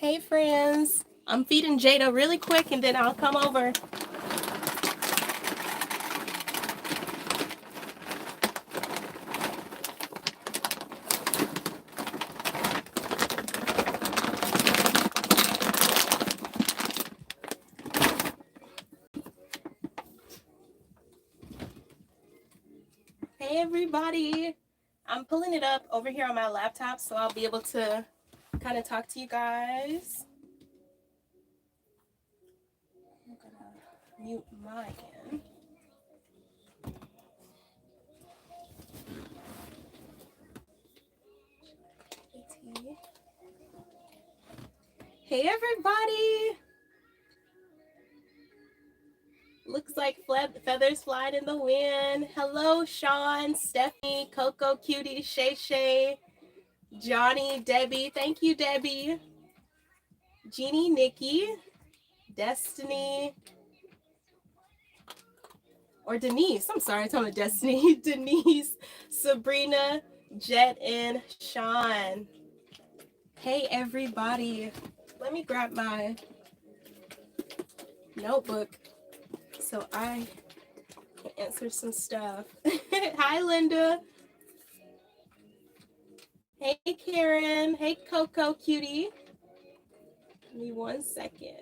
Hey friends, I'm feeding Jada really quick and then I'll come over. Hey everybody, I'm pulling it up over here on my laptop so I'll be able to kind of talk to you guys. I'm gonna mute mine. Hey everybody! Looks like feathers flying in the wind. Hello Sean, Stephanie, Coco, Cutie, Shay Shay, Johnny, Debbie. Thank you, Debbie. Jeannie, Nikki, Destiny, or Denise. I'm sorry, I'm talking about Destiny. Denise, Sabrina, Jet, and Sean. Hey everybody. Let me grab my notebook so I can answer some stuff. Hi Linda. Hey Karen. Hey Coco Cutie. Give me 1 second.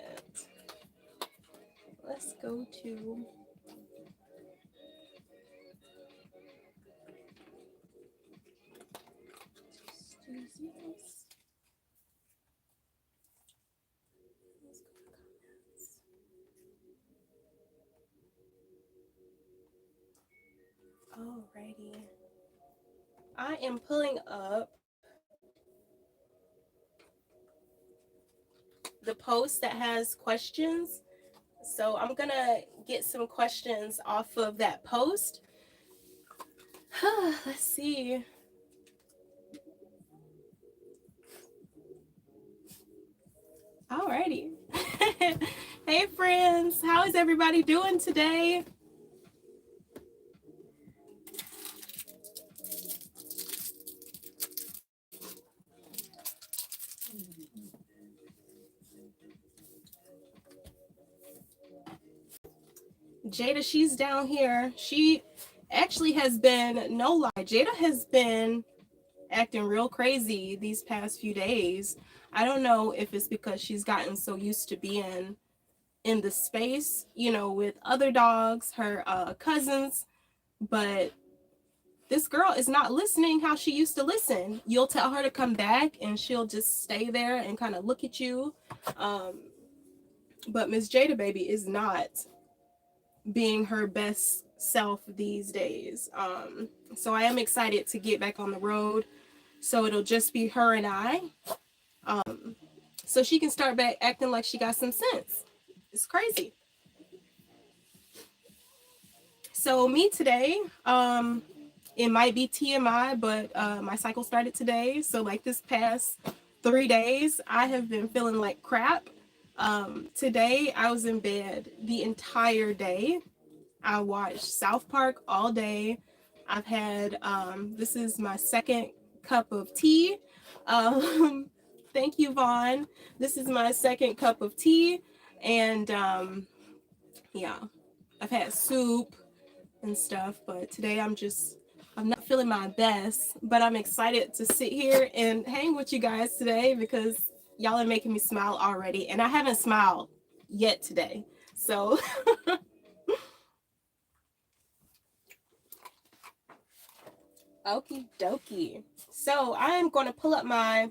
Let's go to alrighty. I am pulling up the post that has questions. So I'm gonna get some questions off of that post. Let's see. Alrighty. Hey friends, how is everybody doing today? Jada, she's down here. She actually has been, no lie, Jada has been acting real crazy these past few days. I don't know if it's because she's gotten so used to being in the space, you know, with other dogs, her cousins, but this girl is not listening how she used to listen. You'll tell her to come back and she'll just stay there and kind of look at you. But Miss Jada baby is not being her best self these days. So I am excited to get back on the road. So it'll just be her and I. So she can start back acting like she got some sense. It's crazy. So me today, it might be TMI, but my cycle started today. So like this past 3 days, I have been feeling like crap. Today I was in bed the entire day. I watched South Park all day. I've had, this is my second cup of tea. Thank you, Vaughn. This is my second cup of tea. And yeah, I've had soup and stuff, but today I'm not feeling my best, but I'm excited to sit here and hang with you guys today because y'all are making me smile already. And I haven't smiled yet today. So okie dokie. So I'm going to pull up my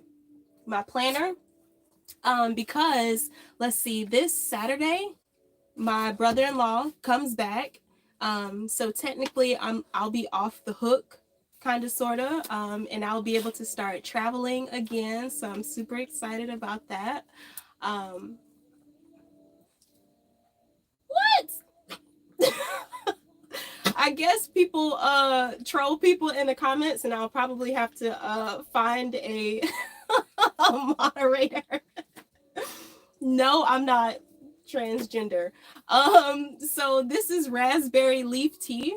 planner because let's see, this Saturday my brother-in-law comes back. So technically I'll be off the hook, kind of sort of, and I'll be able to start traveling again. So I'm super excited about that. What? I guess people troll people in the comments, and I'll probably have to find a, a moderator. No, I'm not transgender. So this is raspberry leaf tea,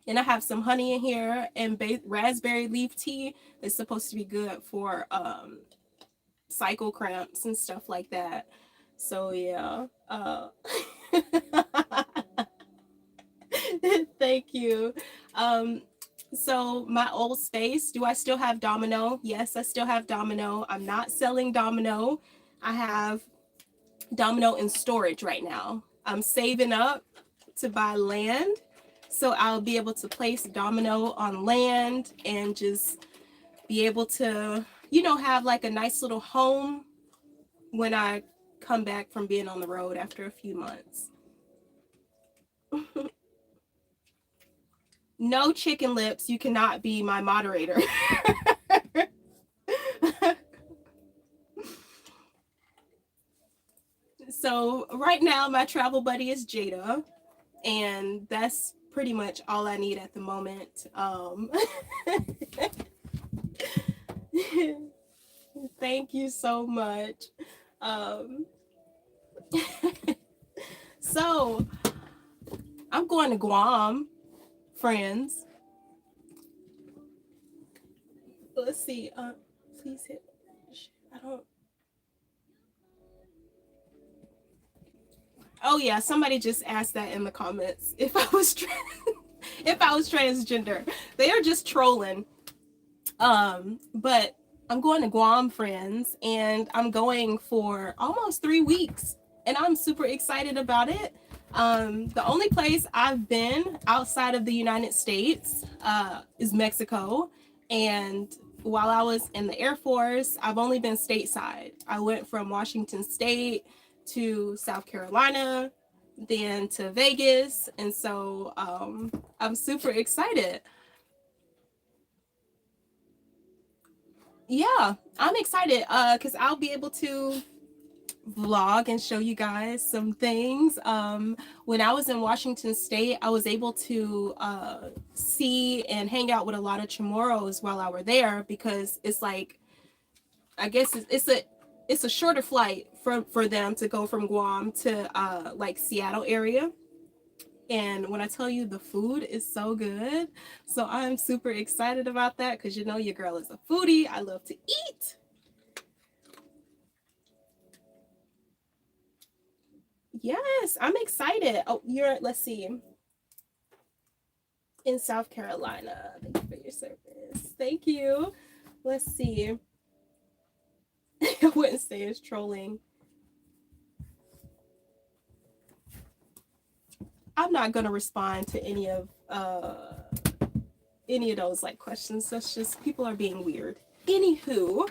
and I have some honey in here, and raspberry leaf tea is supposed to be good for cycle cramps and stuff like that. So yeah. Thank you. Um, so my old space, do I still have Domino? Yes, I still have Domino. I'm not selling Domino. I have Domino in storage right now. I'm saving up to buy land, so I'll be able to place Domino on land and just be able to, have like a nice little home when I come back from being on the road after a few months. No chicken lips, you cannot be my moderator. So right now my travel buddy is Jada, and that's pretty much all I need at the moment. Thank you so much. So I'm going to Guam, friends. Let's see. Please hit. I don't. Oh yeah, somebody just asked that in the comments if I was transgender. They are just trolling. But I'm going to Guam, friends, and I'm going for almost 3 weeks, and I'm super excited about it. The only place I've been outside of the United States is Mexico, and while I was in the Air Force, I've only been stateside. I went from Washington State to South Carolina, then to Vegas, and so I'm super excited. Yeah, I'm excited because I'll be able to vlog and show you guys some things. When I was in Washington State, I was able to see and hang out with a lot of Chamorros while I were there, because it's like, I guess it's a shorter flight for them to go from Guam to like Seattle area. And when I tell you, the food is so good, so I'm super excited about that, because your girl is a foodie. I love to eat. Yes, I'm excited. Oh, let's see, in South Carolina. Thank you for your service. Thank you. Let's see. I wouldn't say it's trolling. I'm not gonna respond to any of those like questions. That's just, people are being weird. Anywho,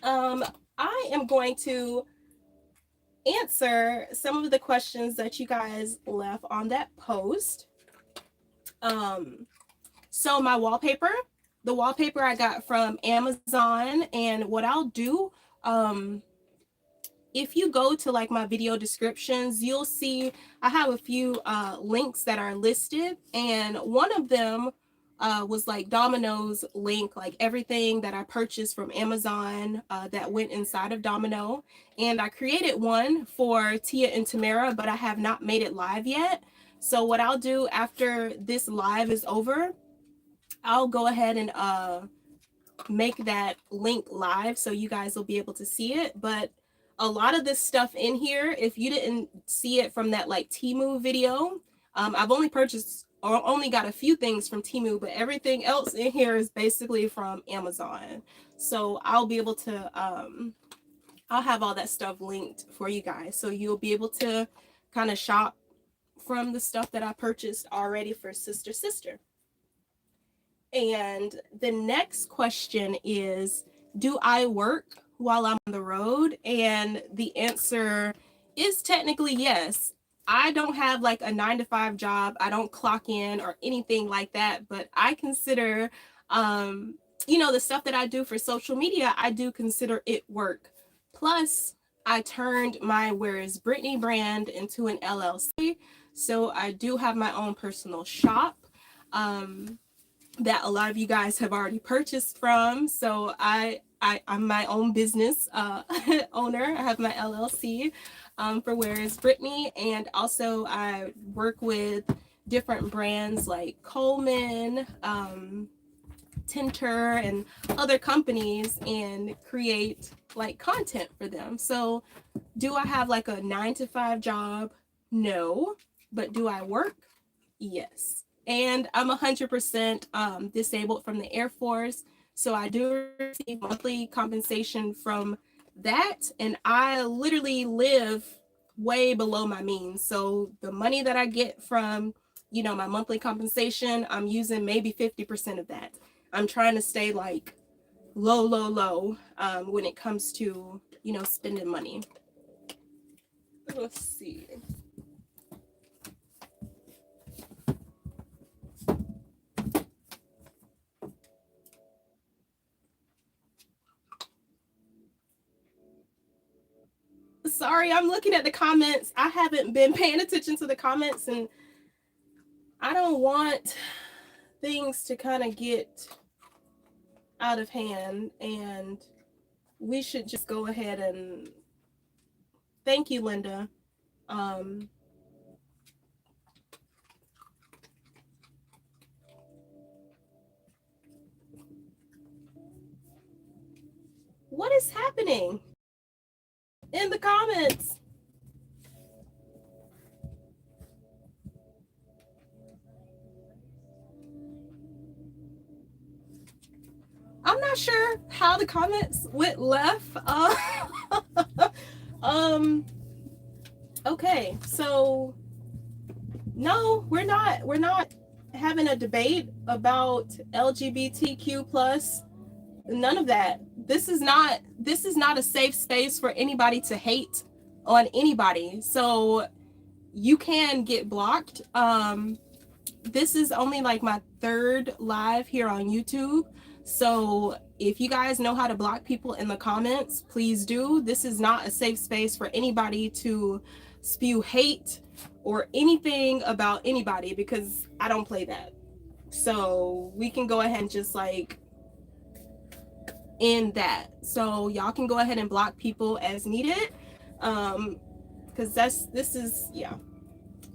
I am going to answer some of the questions that you guys left on that post. So my wallpaper, the wallpaper I got from Amazon, and what I'll do, if you go to like my video descriptions, you'll see I have a few links that are listed, and one of them was like Domino's link, like everything that I purchased from Amazon that went inside of Domino. And I created one for Tia and Tamara, but I have not made it live yet. So what I'll do after this live is over, I'll go ahead and make that link live so you guys will be able to see it. But a lot of this stuff in here, if you didn't see it from that like Temu video, I've only purchased or only got a few things from Temu, but everything else in here is basically from Amazon. So I'll be able to, I'll have all that stuff linked for you guys. So you'll be able to kind of shop from the stuff that I purchased already for Sister. And the next question is, do I work while I'm on the road? And the answer is technically yes. I don't have like a 9-to-5 job. I don't clock in or anything like that, but I consider, the stuff that I do for social media, I do consider it work. Plus, I turned my WhereisBrittany brand into an LLC. So I do have my own personal shop. That a lot of you guys have already purchased from. So I'm my own business owner. I have my LLC for WhereisBrittany, and also I work with different brands like Coleman, Tinter and other companies and create like content for them. So do I have like a 9-to-5 job? No. But do I work? Yes. And I'm 100% disabled from the Air Force. So I do receive monthly compensation from that. And I literally live way below my means. So the money that I get from, you know, my monthly compensation, I'm using maybe 50% of that. I'm trying to stay like low when it comes to, you know, spending money. Let's see. Sorry, I'm looking at the comments. I haven't been paying attention to the comments, and I don't want things to kind of get out of hand, and we should just go ahead and thank you, Linda. What is happening in the comments? I'm not sure how the comments went left. Okay, so no, we're not having a debate about LGBTQ plus. None of that. This is not a safe space for anybody to hate on anybody. So you can get blocked. This is only like my 3rd live here on YouTube. So if you guys know how to block people in the comments, please do. This is not a safe space for anybody to spew hate or anything about anybody, because I don't play that. So we can go ahead and just like end that. So y'all can go ahead and block people as needed. Because this is, yeah.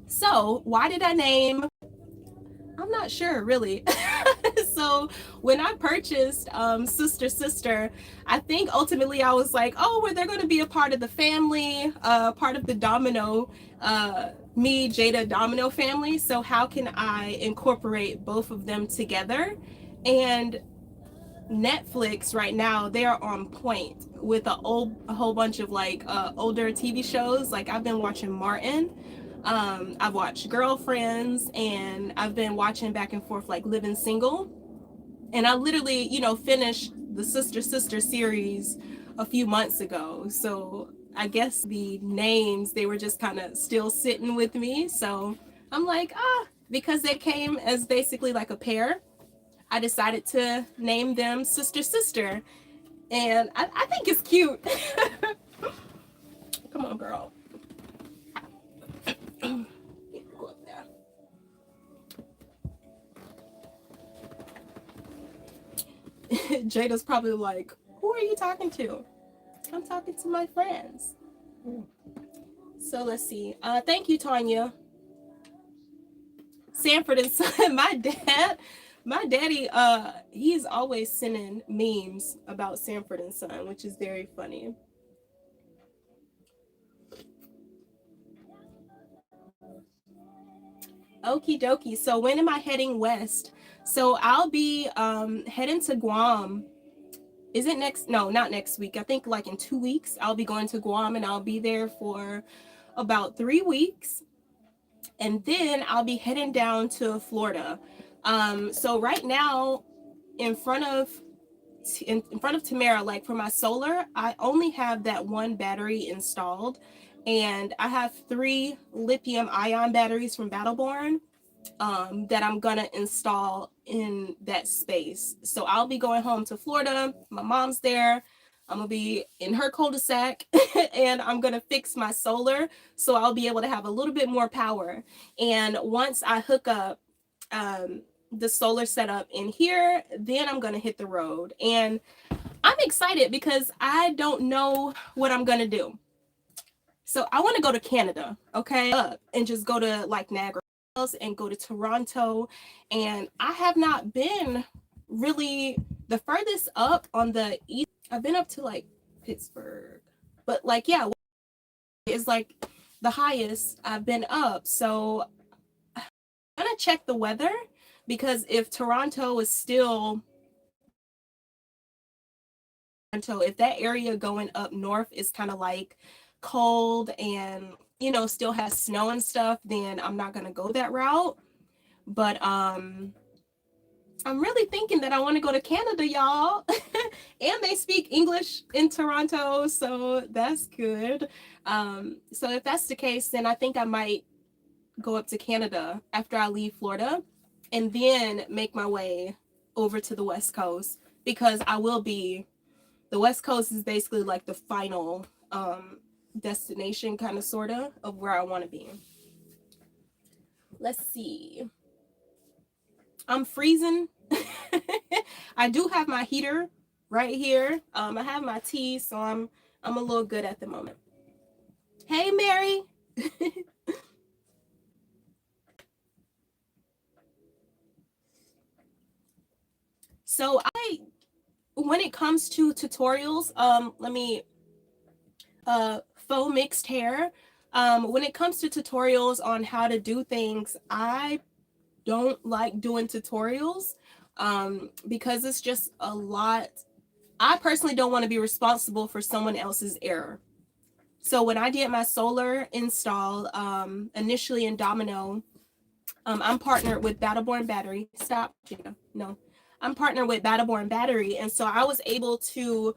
So why did I name? I'm not sure really. So when I purchased Sister, I think ultimately I was like, oh, well, they're going to be a part of the family, part of the Domino, me, Jada Domino family. So how can I incorporate both of them together? And Netflix right now, they are on point with a whole bunch of like older TV shows. Like I've been watching Martin. I've watched Girlfriends, and I've been watching back and forth like Living Single. And I literally, you know, finished the Sister series a few months ago. So I guess the names, they were just kind of still sitting with me. So I'm like, because they came as basically like a pair, I decided to name them Sister. And I think it's cute. Come on, girl. Go up there. Jada's probably like, who are you talking to? I'm talking to my friends. So let's see. Thank you, Tanya. Sanford and Son, my daddy, he's always sending memes about Sanford and Son, which is very funny. Okie dokie. So when am I heading west? So I'll be heading to Guam. Is it next? No, not next week. I think like in 2 weeks, I'll be going to Guam, and I'll be there for about 3 weeks. And then I'll be heading down to Florida. So right now, in front of Tamara, like for my solar, I only have that one battery installed, and I have 3 lithium ion batteries from Battleborn that I'm gonna install in that space. So I'll be going home to Florida. My mom's there. I'm gonna be in her cul-de-sac and I'm gonna fix my solar so I'll be able to have a little bit more power. And once I hook up the solar setup in here, then I'm gonna hit the road. And I'm excited because I don't know what I'm gonna do. So I want to go to Canada, okay, and just go to like Niagara Falls and go to Toronto. And I have not been really, the furthest up on the east, I've been up to like Pittsburgh, but like, yeah, is like the highest I've been up. So I'm gonna check the weather, because if Toronto is still, if that area going up north is kind of like cold and, you know, still has snow and stuff, then I'm not gonna go that route. But I'm really thinking that I want to go to Canada, y'all. And they speak English in Toronto, so that's good. So if that's the case, then I think I might go up to Canada after I leave Florida, and then make my way over to the West Coast, because the West Coast is basically like the final destination, kind of, sort of where I want to be. Let's see. I'm freezing. I do have my heater right here. I have my tea, so I'm a little good at the moment. Hey, Mary. So when it comes to tutorials, let me faux mixed hair. When it comes to tutorials on how to do things, I don't like doing tutorials because it's just a lot. I personally don't want to be responsible for someone else's error. So when I did my solar install, initially in Domino, I'm partnered with Battleborn Battery. Stop, Jada. No. I'm partnered with Battleborn Battery. And so I was able to,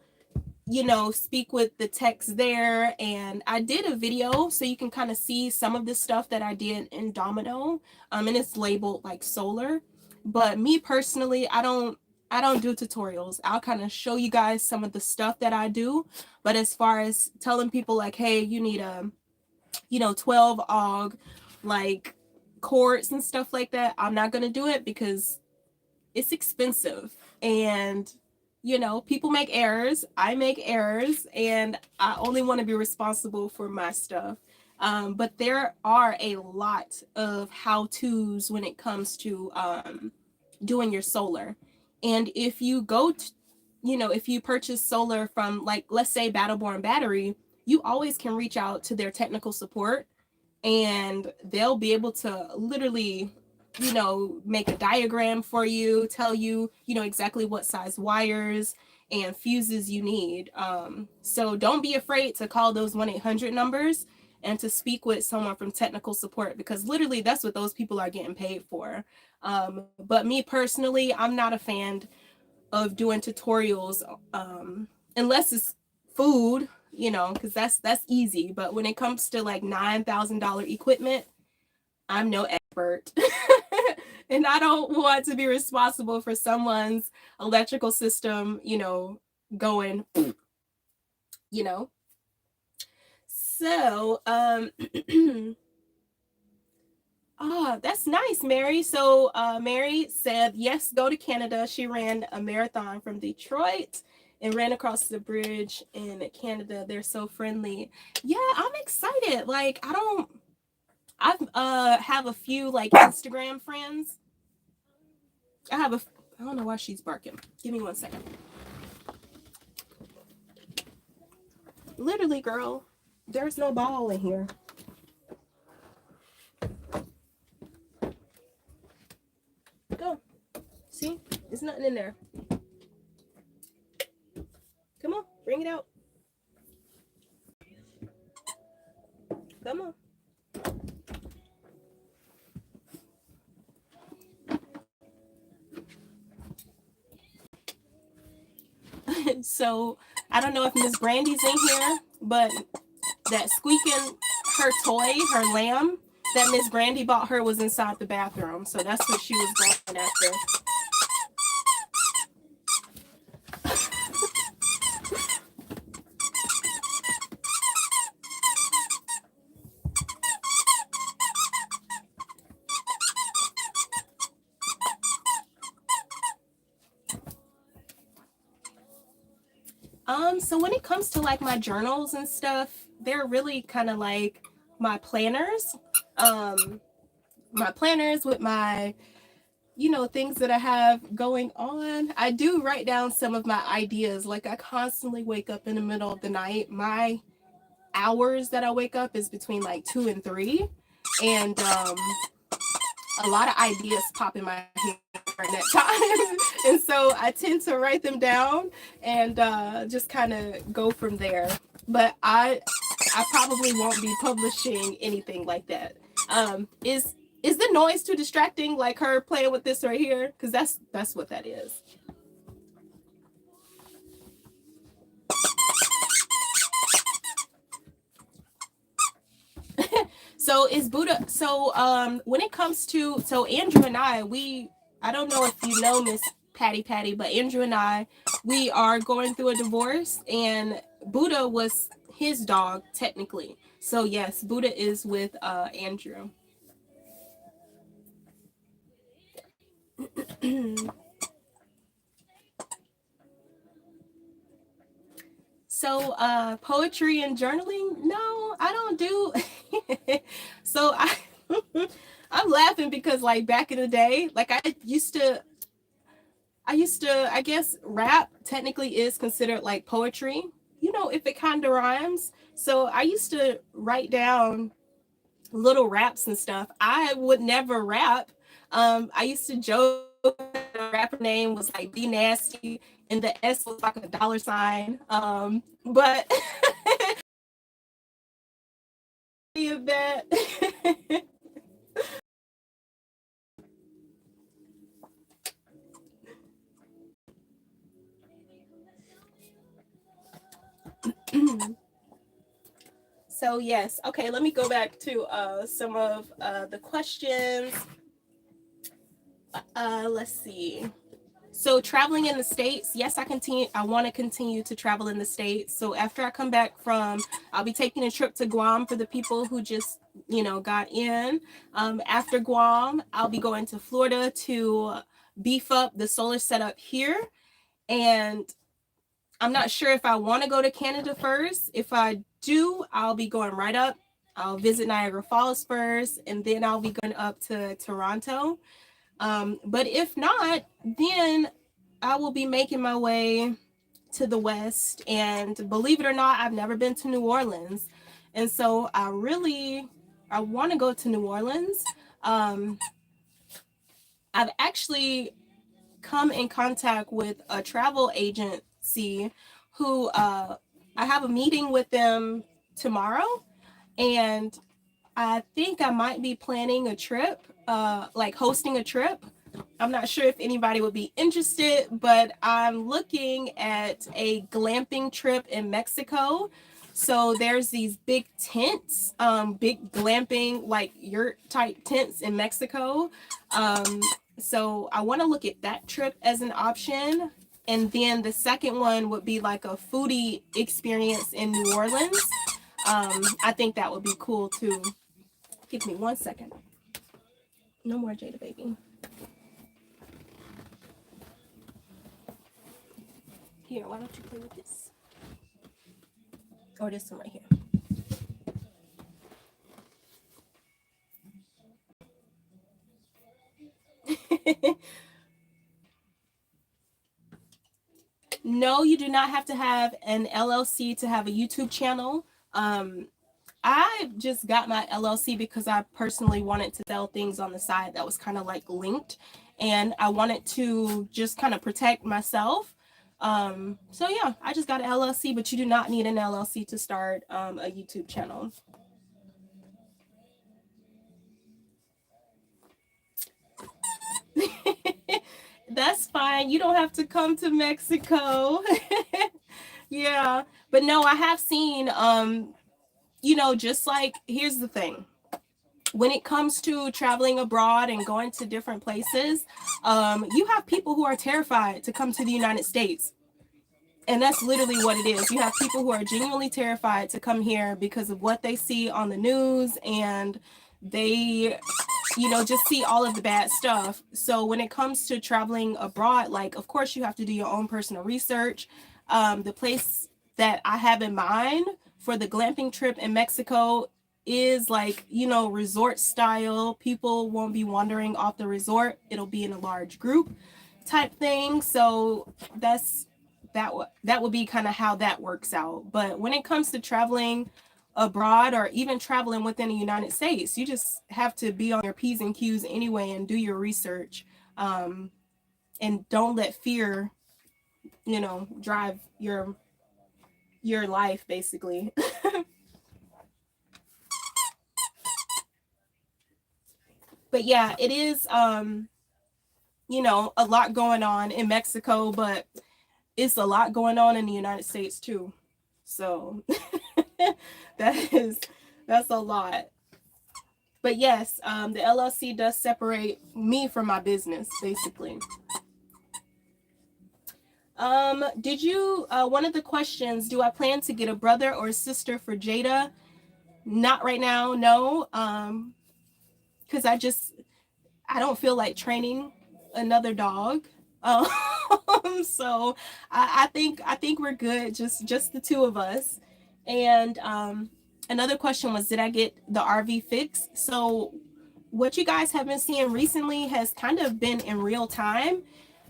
you know, speak with the techs there. And I did a video so you can kind of see some of the stuff that I did in Domino. And it's labeled like solar. But me personally, I don't do tutorials. I'll kind of show you guys some of the stuff that I do. But as far as telling people like, hey, you need a, you know, 12 AUG, like cords and stuff like that, I'm not going to do it because it's expensive. And, you know, people make errors. I make errors, and I only want to be responsible for my stuff. But there are a lot of how-tos when it comes to doing your solar. And if you go to, you know, if you purchase solar from, like, let's say Battleborn Battery, you always can reach out to their technical support, and they'll be able to literally, you know, make a diagram for you, tell you, you know, exactly what size wires and fuses you need. So don't be afraid to call those 1-800 numbers and to speak with someone from technical support, because literally that's what those people are getting paid for. But me personally, I'm not a fan of doing tutorials unless it's food, you know, because that's easy. But when it comes to like $9,000 equipment, I'm no expert. And I don't want to be responsible for someone's electrical system, you know, going, you know. So that's nice, Mary. So Mary said, yes, go to Canada. She ran a marathon from Detroit and ran across the bridge in Canada. They're so friendly. Yeah, I'm excited. Like, I have a few like Instagram friends. I don't know why she's barking. Give me 1 second. Literally, girl, there's no ball in here. Go. See? There's nothing in there. Come on, bring it out. Come on. So I don't know if Miss Brandy's in here, but that squeaking, her toy, her lamb that Miss Brandy bought her was inside the bathroom. So that's what she was going after. So when it comes to like my journals and stuff, they're really kind of like my planners. My planners with my things that I have going on. I do write down some of my ideas. Like I constantly wake up in the middle of the night. My hours that I wake up is between like 2 and 3. And a lot of ideas pop in my head during that time. And so I tend to write them down and just kind of go from there. But I probably won't be publishing anything like that. Is the noise too distracting, like her playing with this right here? Because that's what that is. So is Buddha, so when it comes to, so Andrew and I don't know if you know Miss Patty, but Andrew and we are going through a divorce, and Buddha was his dog technically. So yes, Buddha is with Andrew. So poetry and journaling, no, I don't do. So I'm laughing because like back in the day, like I used to, I guess rap technically is considered like poetry, if it kind of rhymes. So I used to write down little raps and stuff. I would never rap. I used to joke that the rapper name was like Be Nasty and the S was like a dollar sign. But of that. So yes, okay, let me go back to some of the questions. Let's see. So traveling in the States, yes, I want to continue to travel in the States. So after I come back I'll be taking a trip to Guam for the people who just, got in. After Guam, I'll be going to Florida to beef up the solar setup here. And I'm not sure if I want to go to Canada first. If I do, I'll be going right up. I'll visit Niagara Falls first, and then I'll be going up to Toronto. But if not, then I will be making my way to the West. And believe it or not, I've never been to New Orleans. And so I want to go to New Orleans. Um, I've actually come in contact with a travel agency who I have a meeting with them tomorrow. And I think I might be planning a trip, like hosting a trip. I'm not sure if anybody would be interested, but I'm looking at a glamping trip in Mexico. So there's these big tents, big glamping, like yurt type tents in Mexico. So I want to look at that trip as an option. And then the second one would be like a foodie experience in New Orleans. I think that would be cool too. Give me 1 second. No more Jada baby. Here, why don't you play with this? Or this one right here. No, you do not have to have an LLC to have a YouTube channel. I just got my LLC because I personally wanted to sell things on the side that was kind of like linked, and I wanted to just kind of protect myself. So yeah, I just got an LLC, but you do not need an LLC to start a YouTube channel. That's fine. You don't have to come to Mexico. Yeah, but no, I have seen just like, here's the thing. When it comes to traveling abroad and going to different places, you have people who are terrified to come to the United States. And that's literally what it is. You have people who are genuinely terrified to come here because of what they see on the news, and they, just see all of the bad stuff. So when it comes to traveling abroad, like, of course, you have to do your own personal research. The place that I have in mind for the glamping trip in Mexico is like, you know, resort style. People won't be wandering off the resort. It'll be in a large group type thing. So that would be kind of how that works out. But when it comes to traveling abroad or even traveling within the United States, you just have to be on your P's and Q's anyway and do your research. And don't let fear, you know, drive your life basically. But yeah, it is you know, a lot going on in Mexico, but it's a lot going on in the United States too. So that is that's a lot. But yes, the LLC does separate me from my business, basically. Did you one of the questions, do I plan to get a brother or a sister for Jada? Not right now, no. Because I don't feel like training another dog. Um, so I think we're good, just the two of us. And another question was, did I get the RV fixed? So what you guys have been seeing recently has kind of been in real time.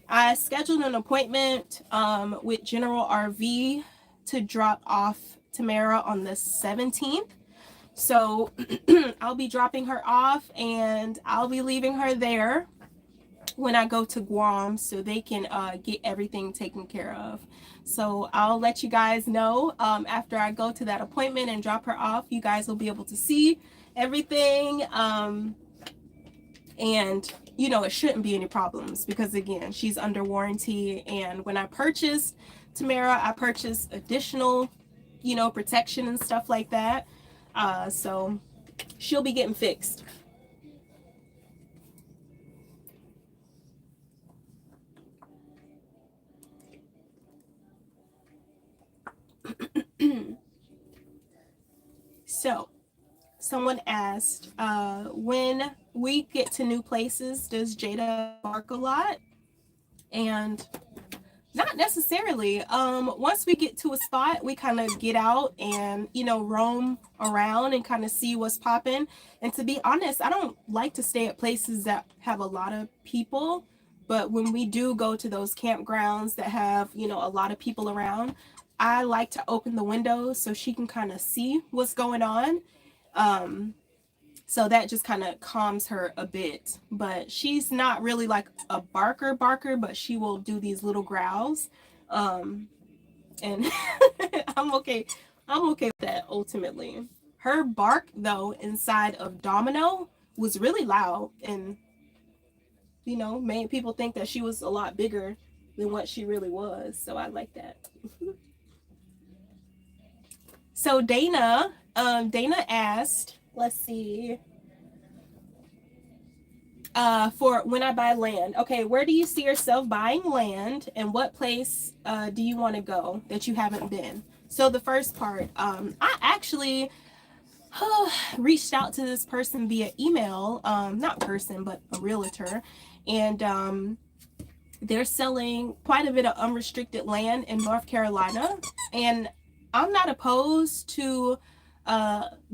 I scheduled an appointment with General RV to drop off Tamara on the 17th. So I'll be dropping her off and I'll be leaving her there when I go to Guam so they can get everything taken care of. So I'll let you guys know after I go to that appointment and drop her off. You guys will be able to see everything. And you know, it shouldn't be any problems because again, she's under warranty. And when I purchased Tamara, I purchased additional, you know, protection and stuff like that. So she'll be getting fixed. So someone asked, when we get to new places, does Jada bark a lot? And not necessarily. Once we get to a spot, we kind of get out and, you know, roam around and kind of see what's popping. And to be honest, I don't like to stay at places that have a lot of people. But when we do go to those campgrounds that have, you know, a lot of people around, I like to open the windows so she can kind of see what's going on. So that just kind of calms her a bit. But she's not really like a barker, but she will do these little growls. And I'm okay. I'm okay with that ultimately. Her bark though inside of Domino was really loud and you know, made people think that she was a lot bigger than what she really was. So I like that. So Dana asked, let's see, for when I buy land. Okay, where do you see yourself buying land and what place do you want to go that you haven't been? So the first part, I actually reached out to this person via email, not person, but a realtor, and they're selling quite a bit of unrestricted land in North Carolina, and I'm not opposed to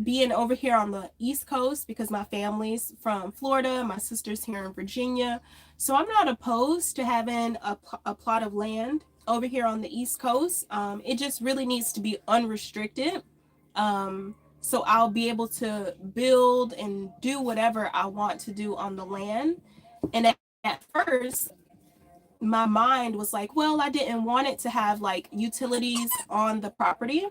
being over here on the East Coast because my family's from Florida, my sister's here in Virginia, so I'm not opposed to having a plot of land over here on the East Coast. It just really needs to be unrestricted. So I'll be able to build and do whatever I want to do on the land. And at first, my mind was like, well, I didn't want it to have like utilities on the property.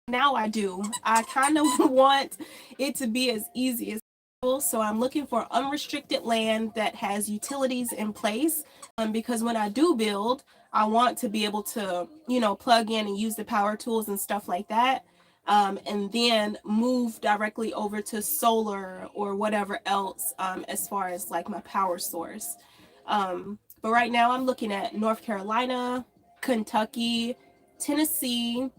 Now I do. I kind of want it to be as easy as possible. So I'm looking for unrestricted land that has utilities in place. Because when I do build, I want to be able to, you know, plug in and use the power tools and stuff like that. And then move directly over to solar or whatever else as far as like my power source. But right now I'm looking at North Carolina, Kentucky, Tennessee,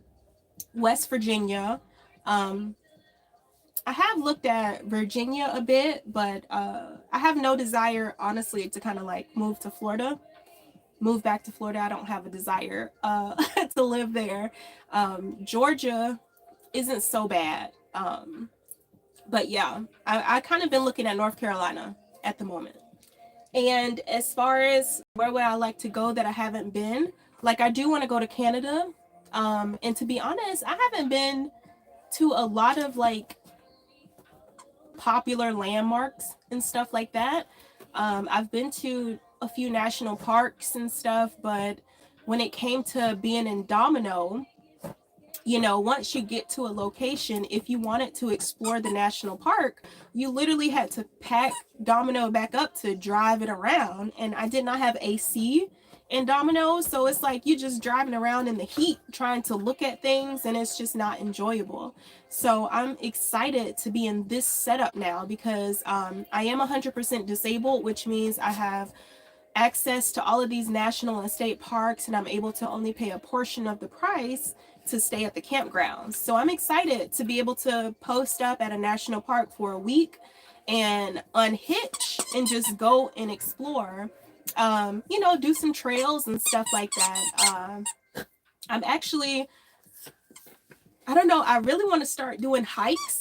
West Virginia. I have looked at Virginia a bit, but I have no desire, honestly, to kind of like move back to Florida. I don't have a desire to live there. Georgia isn't so bad. But yeah, I kind of been looking at North Carolina at the moment. And as far as where would I like to go that I haven't been, like I do want to go to Canada. And to be honest, I haven't been to a lot of like popular landmarks and stuff like that. I've been to a few national parks and stuff, but when it came to being in Domino, you know, once you get to a location, if you wanted to explore the national park, you literally had to pack Domino back up to drive it around. And I did not have AC in Domino, so it's like you just driving around in the heat trying to look at things, and it's just not enjoyable. So I'm excited to be in this setup now because I am 100% disabled, which means I have access to all of these national and state parks, and I'm able to only pay a portion of the price to stay at the campgrounds. So I'm excited to be able to post up at a national park for a week and unhitch and just go and explore, you know, do some trails and stuff like that. I'm actually, I don't know, I really want to start doing hikes.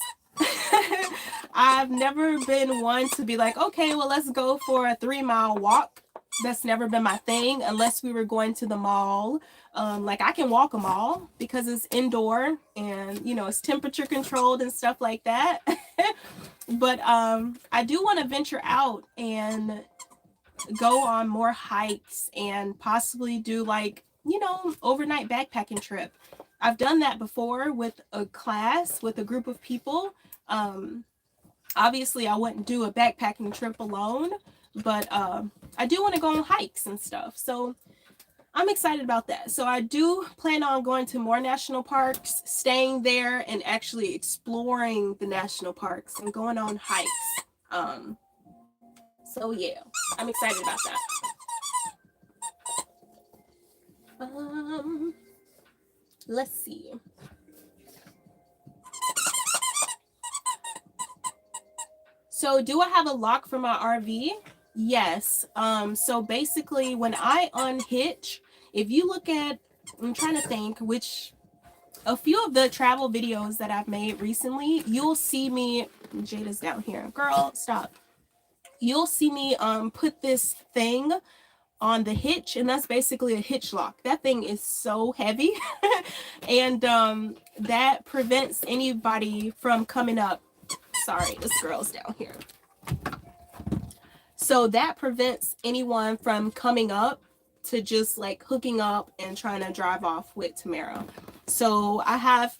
I've never been one to be like, okay, well, let's go for a 3-mile walk. That's never been my thing unless we were going to the mall. Like I can walk a mall because it's indoor and, you know, it's temperature controlled and stuff like that. But I do want to venture out and go on more hikes and possibly do like, you know, overnight backpacking trip. I've done that before with a class, with a group of people. Obviously, I wouldn't do a backpacking trip alone, but I do want to go on hikes and stuff. So I'm excited about that. So I do plan on going to more national parks, staying there, and actually exploring the national parks and going on hikes. So yeah, I'm excited about that. Let's see. So do I have a lock for my RV? Yes. So basically when I unhitch, if you look at, I'm trying to think which, a few of the travel videos that I've made recently, you'll see me, Jada's down here. Girl, stop. You'll see me put this thing on the hitch, and that's basically a hitch lock. That thing is so heavy. And that prevents anybody from coming up. Sorry, this girl's down here. So that prevents anyone from coming up to just like hooking up and trying to drive off with Tamara. So I have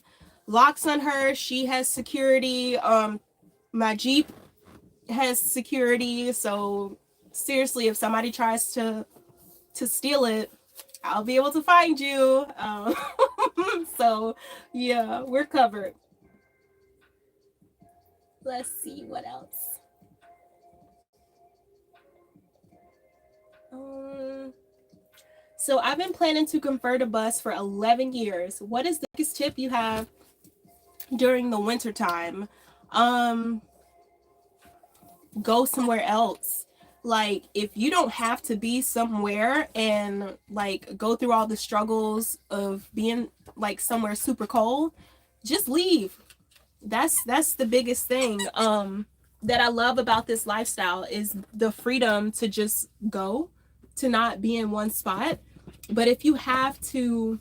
locks on her. She has security. My Jeep has security. So seriously, if somebody tries to steal it, I'll be able to find you. So yeah, we're covered. Let's see what else. So I've been planning to convert a bus for 11 years. What is the biggest tip you have during the winter time? Go somewhere else. Like if you don't have to be somewhere and like go through all the struggles of being like somewhere super cold, just leave. That's the biggest thing that I love about this lifestyle is the freedom to just go, to not be in one spot. But if you have to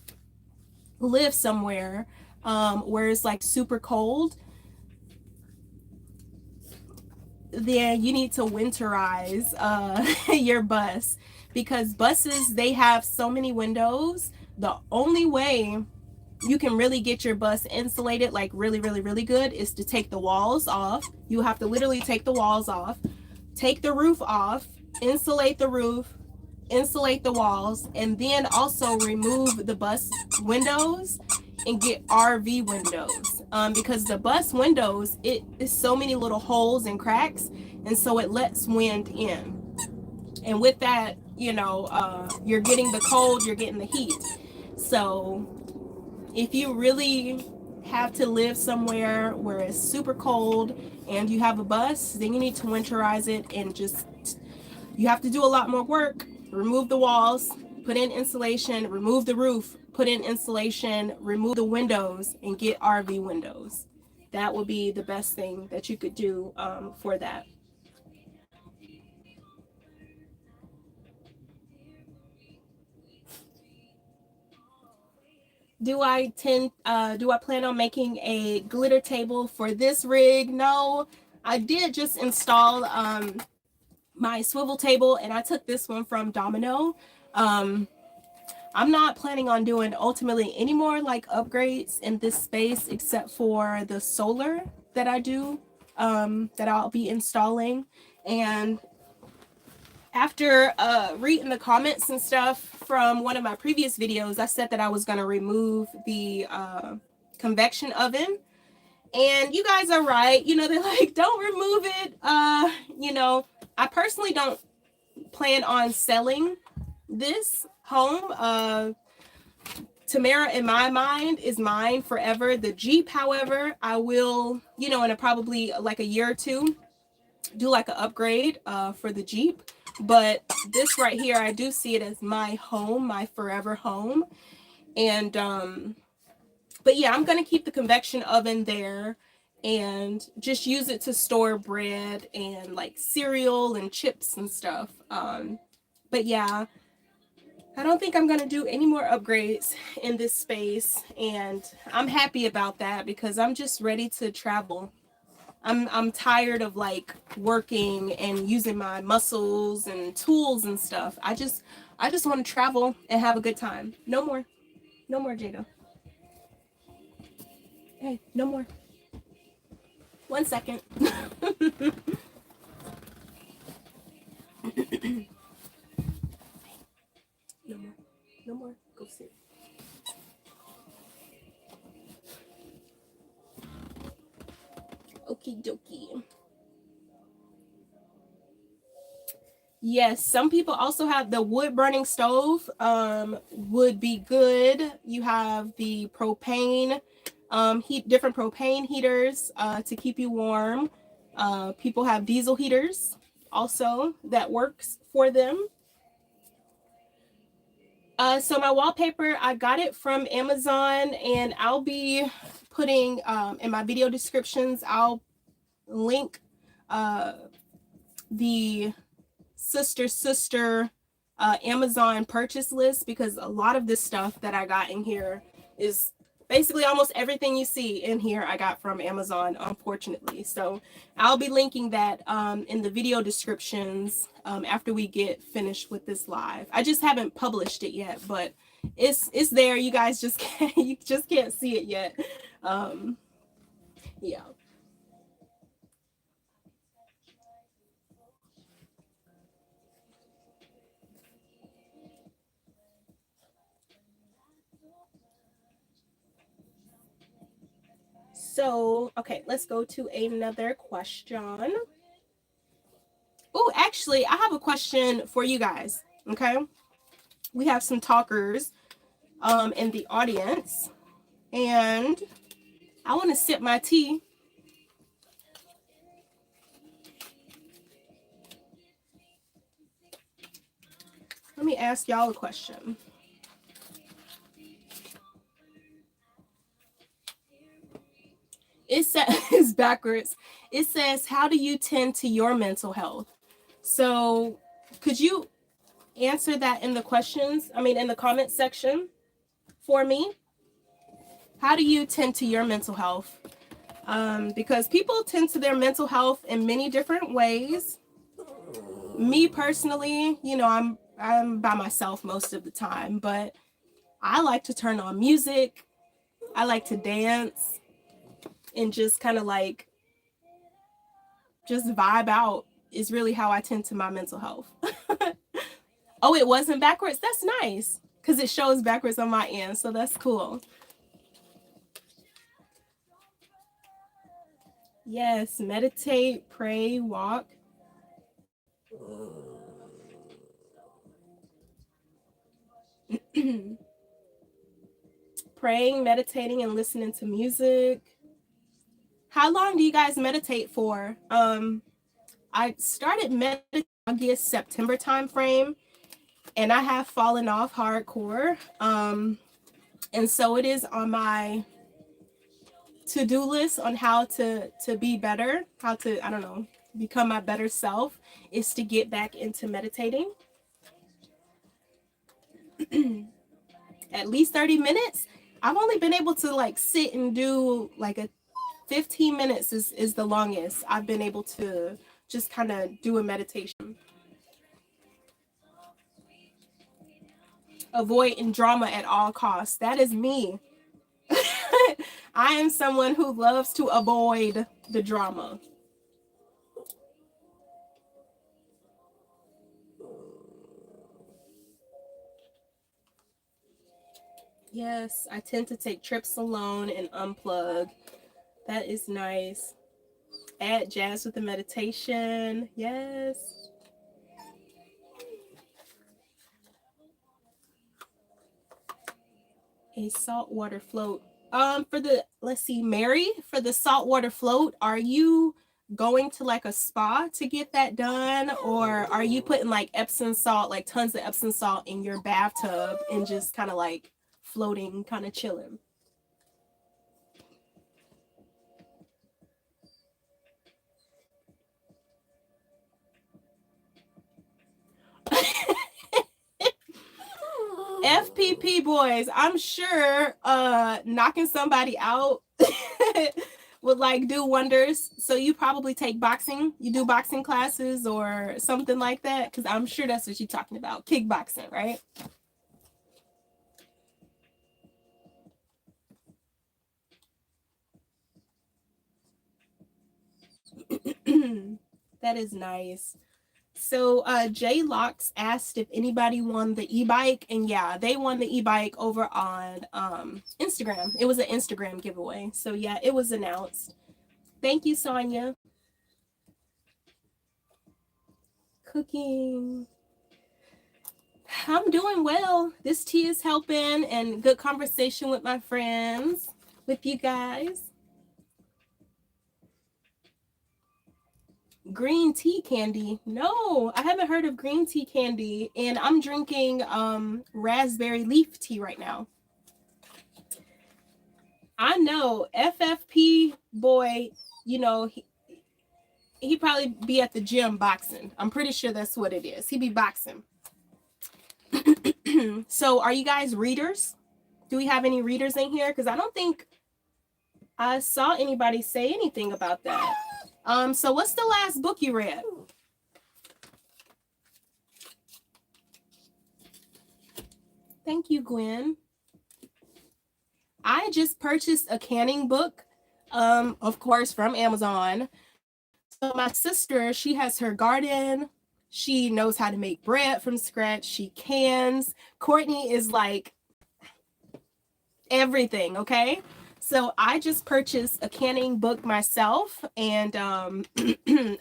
live somewhere where it's like super cold, then you need to winterize your bus, because buses, they have so many windows. The only way you can really get your bus insulated like really, really, really good is to take the walls off. You have to literally take the walls off, take the roof off, insulate the roof, insulate the walls, and then also remove the bus windows and get RV windows, because the bus windows, it is so many little holes and cracks, and so it lets wind in, and with that, you know, you're getting the cold, you're getting the heat. So if you really have to live somewhere where it's super cold and you have a bus, then you need to winterize it, and just, you have to do a lot more work. Remove the walls, put in insulation, remove the roof, put in insulation, remove the windows, and get RV windows. that would be the best thing that you could do for that. Do I plan on making a glitter table for this rig? No, I did just install my swivel table, and I took this one from Domino. I'm not planning on doing ultimately any more like upgrades in this space except for the solar that I do, that I'll be installing. And after reading the comments and stuff from one of my previous videos, I said that I was going to remove the convection oven. And you guys are right. You know, they're like, don't remove it. You know, I personally don't plan on selling this home. Tamara, in my mind, is mine forever. The Jeep, however, I will, you know, in probably like a year or two, do like an upgrade for the Jeep. But this right here, I do see it as my home, my forever home. And but yeah, I'm gonna keep the convection oven there and just use it to store bread and like cereal and chips and stuff. But yeah, I don't think I'm gonna do any more upgrades in this space, and I'm happy about that because I'm just ready to travel. I'm tired of like working and using my muscles and tools and stuff. I just want to travel and have a good time. No more. No more, Jada. Hey, no more. 1 second. No more. No more. Go sit. Okie dokie. Yes, some people also have the wood burning stove, would be good. You have the propane, different propane heaters to keep you warm. People have diesel heaters also that works for them. So my wallpaper, I got it from Amazon, and I'll be putting in my video descriptions, I'll link the sister Amazon purchase list, because a lot of this stuff that I got in here is basically almost everything you see in here I got from Amazon, unfortunately. So I'll be linking that in the video descriptions after we get finished with this live. I just haven't published it yet, but it's there. You guys just can't see it yet. Yeah. So, okay, let's go to another question. Oh, actually, I have a question for you guys. Okay. We have some talkers in the audience, and I want to sip my tea. Let me ask y'all a question. It says backwards. It says, how do you tend to your mental health? So could you answer that in the questions? I mean, in the comment section for me? How do you tend to your mental health? Because people tend to their mental health in many different ways. Me personally, you know, I'm by myself most of the time, but I like to turn on music. I like to dance and just kind of like just vibe out is really how I tend to my mental health. Oh, it wasn't backwards? That's nice, because it shows backwards on my end, so that's cool. Yes, meditate, pray, walk. Praying, meditating, and listening to music. How long do you guys meditate for? I started meditating August, September timeframe, and I have fallen off hardcore. And so it is on my to-do list on how to be better, how to, I don't know, become my better self, is to get back into meditating. At least 30 minutes. I've only been able to like sit and do like a 15 minutes is the longest I've been able to just kind of do a meditation. Avoiding drama at all costs. That is me. I am someone who loves to avoid the drama. Yes, I tend to take trips alone and unplug. That is nice. Add jazz with the meditation. Yes. A saltwater float. For the, let's see, Mary, for the saltwater float, are you going to like a spa to get that done, or are you putting like Epsom salt, like tons of Epsom salt in your bathtub and just kind of like floating, kind of chilling? FPP boys, I'm sure knocking somebody out would like do wonders. So you probably take boxing, you do boxing classes or something like that, because I'm sure that's what you're talking about, kickboxing, right? That is nice. So Jay Locks asked if anybody won the e-bike, and yeah, they won the e-bike over on Instagram. It was an Instagram giveaway. So yeah, it was announced. Thank you, Sonia. Cooking. I'm doing well. This tea is helping, and good conversation with my friends, with you guys. Green tea candy. No, I haven't heard of green tea candy, and I'm drinking raspberry leaf tea right now. I know FFP boy, you know, he probably be at the gym boxing. I'm pretty sure that's what it is. He be boxing. So are you guys readers? Do we have any readers in here? Because I don't think I saw anybody say anything about that. So what's the last book you read? Thank you, Gwen. I just purchased a canning book, of course, from Amazon. So my sister, she has her garden. She knows how to make bread from scratch. She cans. Courtney is like everything, okay? So I just purchased a canning book myself, and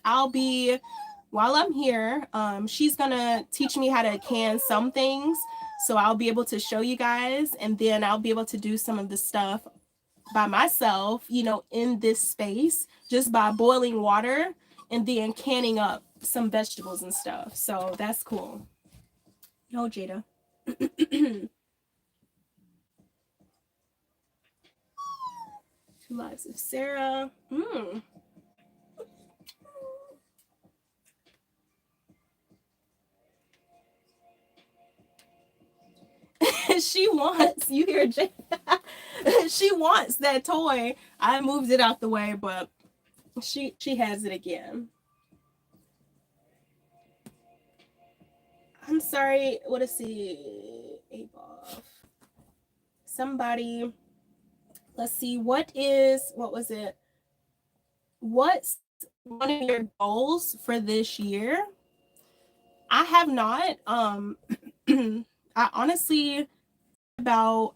I'll be, while I'm here, she's gonna teach me how to can some things, so I'll be able to show you guys, and then I'll be able to do some of the stuff by myself, you know, in this space, just by boiling water and then canning up some vegetables and stuff. So that's cool. No, Jada. Two Lives of Sarah. She wants, you hear Jada? She wants that toy. I moved it out the way, but she has it again. I'm sorry. What is he? Somebody. Let's see. What was it? What's one of your goals for this year? I have not. I honestly about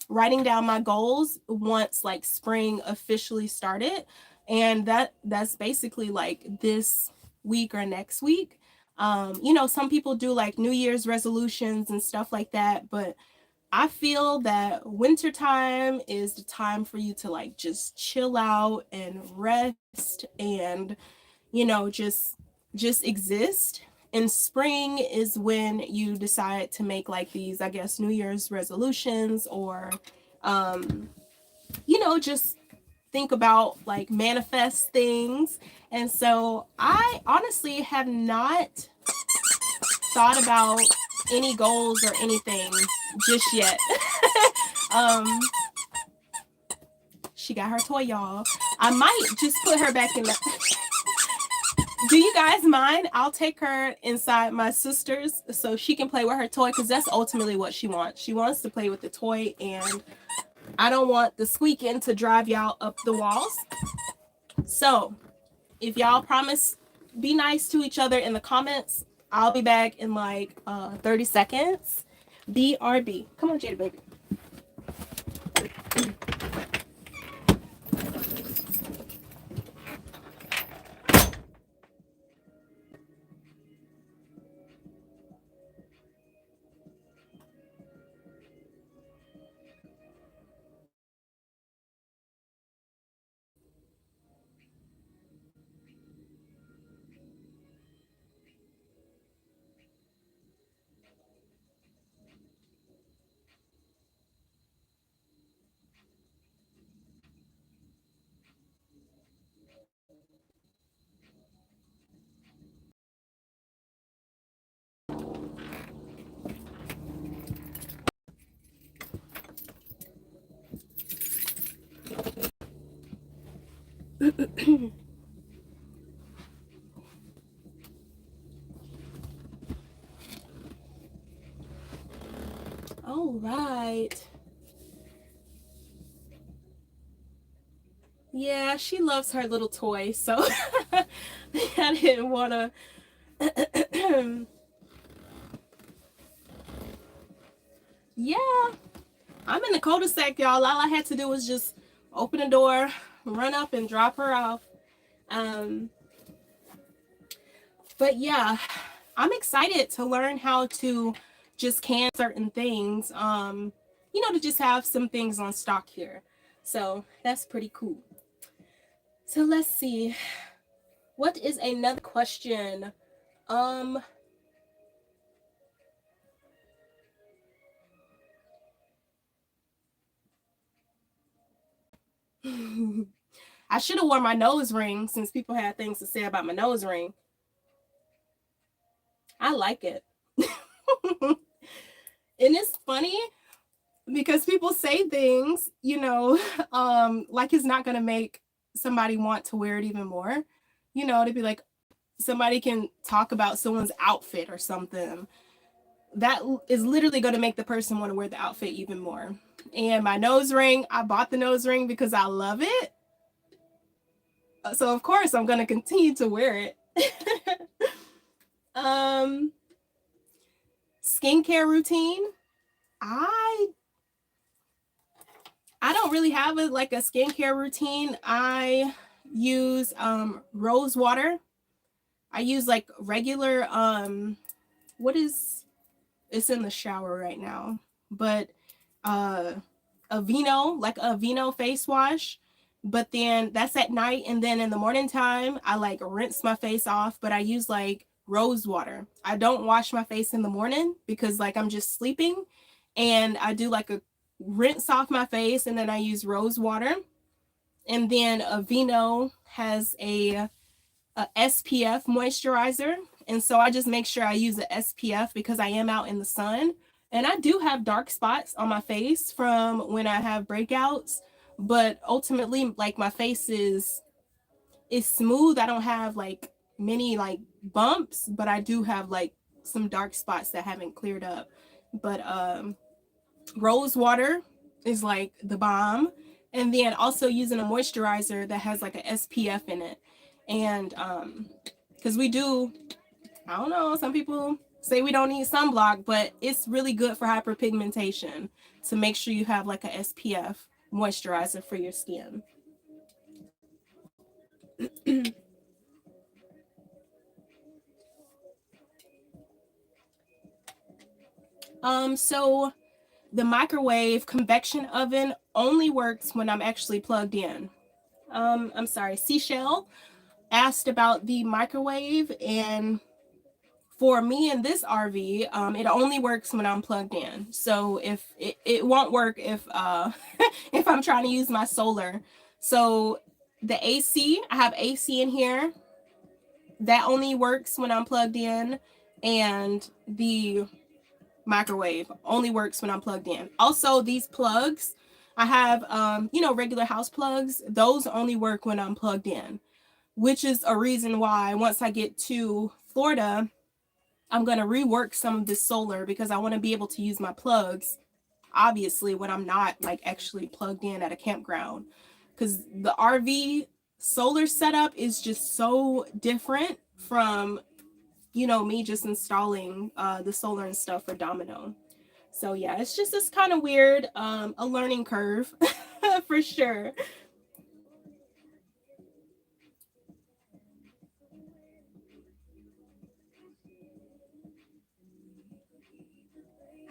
writing down my goals once like spring officially started, and that's basically like this week or next week. You know, some people do like New Year's resolutions and stuff like that, but I feel that winter time is the time for you to like just chill out and rest and, you know, just exist. And spring is when you decide to make like these, I guess, New Year's resolutions or just think about like manifest things. And so I honestly have not thought about any goals or anything just yet. um she got her toy, y'all. I might just put her back in the do you guys mind? I'll take her inside my sister's so she can play with her toy, because that's ultimately what she wants. She wants to play with the toy, and I don't want the squeaking to drive y'all up the walls. So if y'all promise be nice to each other in the comments, I'll be back in like 30 seconds. BRB. Come on, Jada, baby. All right. Yeah, she loves her little toy, so I didn't want to. Yeah, I'm in the cul-de-sac, y'all. All I had to do was just open the door, run up, and drop her off. But yeah, I'm excited to learn how to just can certain things, to just have some things on stock here. So that's pretty cool. So let's see. What is another question? I should have worn my nose ring since people had things to say about my nose ring. I like it. And it's funny because people say things, like it's not going to make somebody want to wear it even more. To be like, somebody can talk about someone's outfit or something. That is literally going to make the person want to wear the outfit even more. And my nose ring, I bought the nose ring because I love it. So of course I'm going to continue to wear it. Skincare routine. I don't really have a skincare routine. I use rose water. I use like regular it's in the shower right now, but a Vino face wash. But then that's at night, and then in the morning time I like rinse my face off, but I use like rose water. I don't wash my face in the morning because like I'm just sleeping, and I do like a rinse off my face, and then I use rose water. And then Vino has a SPF moisturizer, and so I just make sure I use the SPF because I am out in the sun, and I do have dark spots on my face from when I have breakouts, but ultimately like my face is smooth. I don't have like many like bumps, but I do have like some dark spots that haven't cleared up. But rose water is like the bomb. And then also using a moisturizer that has like a SPF in it. And because we do, I don't know, some people say we don't need sunblock, but it's really good for hyperpigmentation to make sure you have like a SPF moisturizer for your skin. So the microwave convection oven only works when I'm actually plugged in. I'm sorry, Seashell asked about the microwave, and for me in this RV, it only works when I'm plugged in. So if it won't work if if I'm trying to use my solar. So the AC, I have AC in here. That only works when I'm plugged in, and the microwave only works when I'm plugged in. Also, these plugs, I have regular house plugs. Those only work when I'm plugged in, which is a reason why once I get to Florida, I'm going to rework some of this solar because I want to be able to use my plugs, obviously, when I'm not like actually plugged in at a campground. Because the RV solar setup is just so different from, me just installing the solar and stuff for Domino. So yeah, it's kind of weird, a learning curve for sure.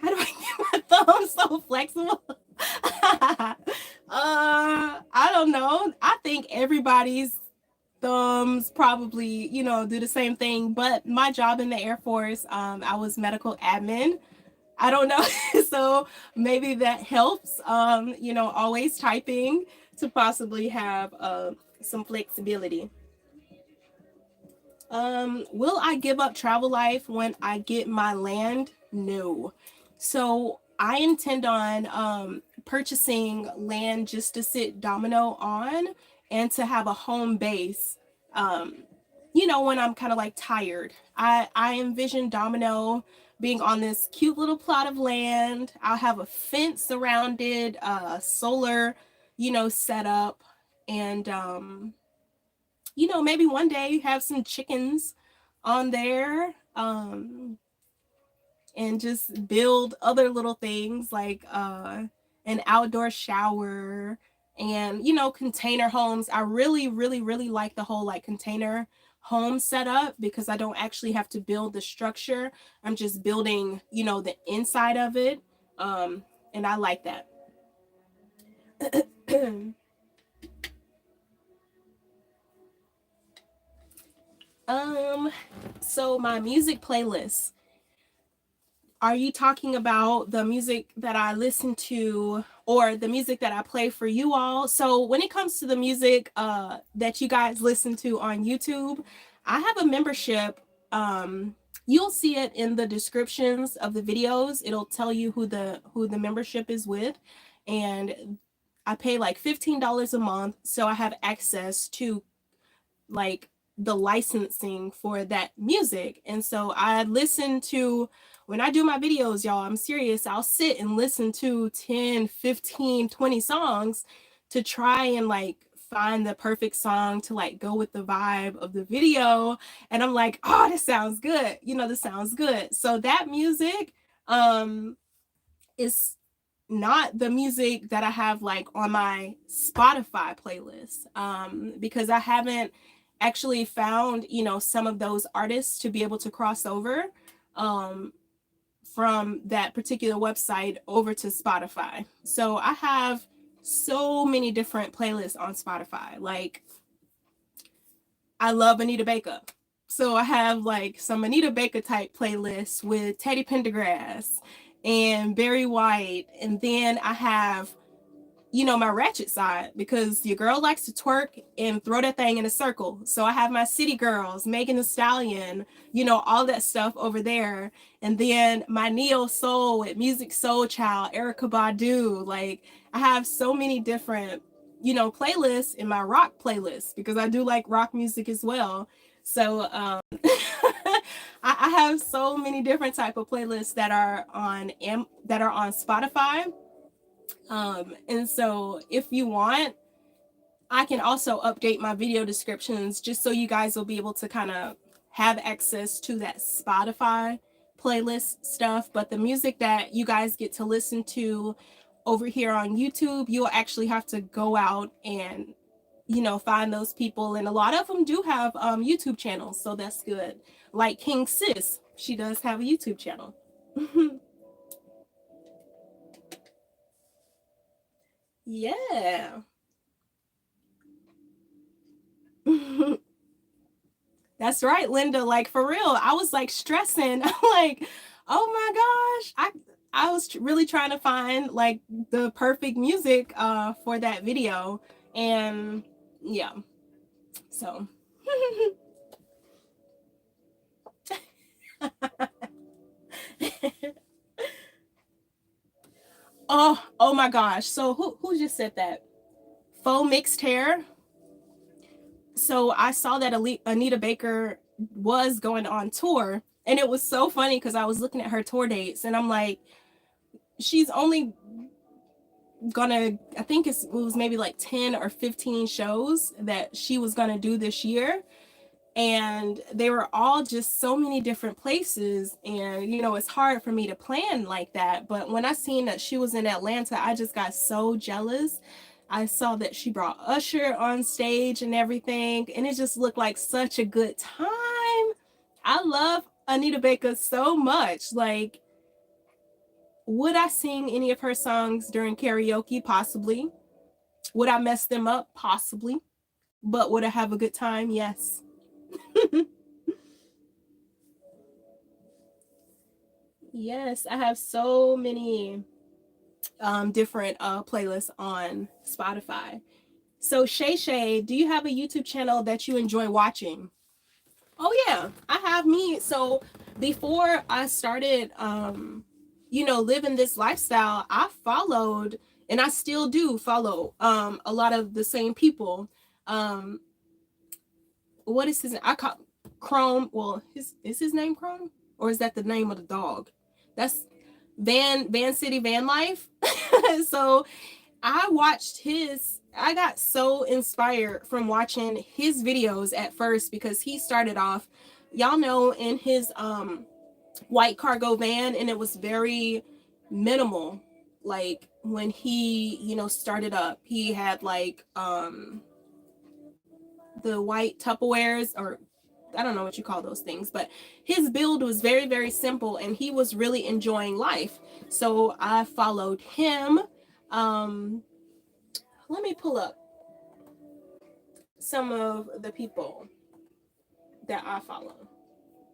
How do I get my thumb so flexible? I don't know. I think everybody's thumbs probably, do the same thing. But my job in the Air Force, I was medical admin. I don't know. So maybe that helps. Always typing to possibly have some flexibility. Will I give up travel life when I get my land? No. So I intend on purchasing land just to sit domino on and to have a home base. Um, when I'm kind of like tired. I envision domino being on this cute little plot of land. I'll have a fence surrounded, solar, set up, and maybe one day have some chickens on there, and just build other little things like an outdoor shower and, container homes. I really, really, really like the whole like container home setup because I don't actually have to build the structure. I'm just building, the inside of it. And I like that. um, so my music playlist. Are you talking about the music that I listen to or the music that I play for you all? So when it comes to the music that you guys listen to on YouTube, I have a membership. You'll see it in the descriptions of the videos. It'll tell you who the membership is with, and I pay like $15 a month, so I have access to like the licensing for that music. And so I listen to, when I do my videos, y'all, I'm serious, I'll sit and listen to 10, 15, 20 songs to try and like find the perfect song to like go with the vibe of the video. And I'm like, oh, this sounds good. This sounds good. So that music is not the music that I have like on my Spotify playlist, because I haven't actually found, some of those artists to be able to cross over um, from that particular website over to Spotify. So I have so many different playlists on Spotify. Like, I love Anita Baker. So I have like some Anita Baker type playlists with Teddy Pendergrass and Barry White. And then I have, my ratchet side because your girl likes to twerk and throw that thing in a circle. So I have my city girls, Megan Thee Stallion, all that stuff over there. And then my neo soul with Music Soul Child, Erykah Badu. Like, I have so many different, playlists in my rock playlist because I do like rock music as well. So I have so many different type of playlists that are on Spotify. And so if you want, I can also update my video descriptions just so you guys will be able to kind of have access to that Spotify playlist stuff. But the music that you guys get to listen to over here on YouTube, you'll actually have to go out and, find those people. And a lot of them do have YouTube channels, so that's good. Like King Sis, she does have a YouTube channel. Yeah. That's right, Linda. Like for real, I was like stressing. I'm like, oh my gosh, I was really trying to find like the perfect music for that video, and yeah, so. Oh my gosh. So who just said that? Faux mixed hair. So I saw that Anita Baker was going on tour, and it was so funny because I was looking at her tour dates, and I'm like, she's only gonna, I think it was maybe like 10 or 15 shows that she was gonna do this year, and they were all just so many different places, and it's hard for me to plan like that. But when I seen that she was in Atlanta, I just got so jealous. I saw that she brought Usher on stage and everything, and it just looked like such a good time. I love Anita Baker so much. Like, would I sing any of her songs during karaoke? Possibly. Would I mess them up? Possibly. But would I have a good time? Yes. Yes, I have so many different playlists on Spotify. So Shay Shay, do you have a YouTube channel that you enjoy watching? Oh yeah, I have me. So before I started living this lifestyle, I followed, and I still do follow a lot of the same people. Um what is his, I call Chrome, well, is his name Chrome, or is that the name of the dog? That's Van City Vanlife. So I got so inspired from watching his videos at first, because he started off, y'all know, in his white cargo van, and it was very minimal. Like when he, started up, he had like the white Tupperwares, or I don't know what you call those things, but his build was very, very simple, and he was really enjoying life. So I followed him. Let me pull up some of the people that I follow,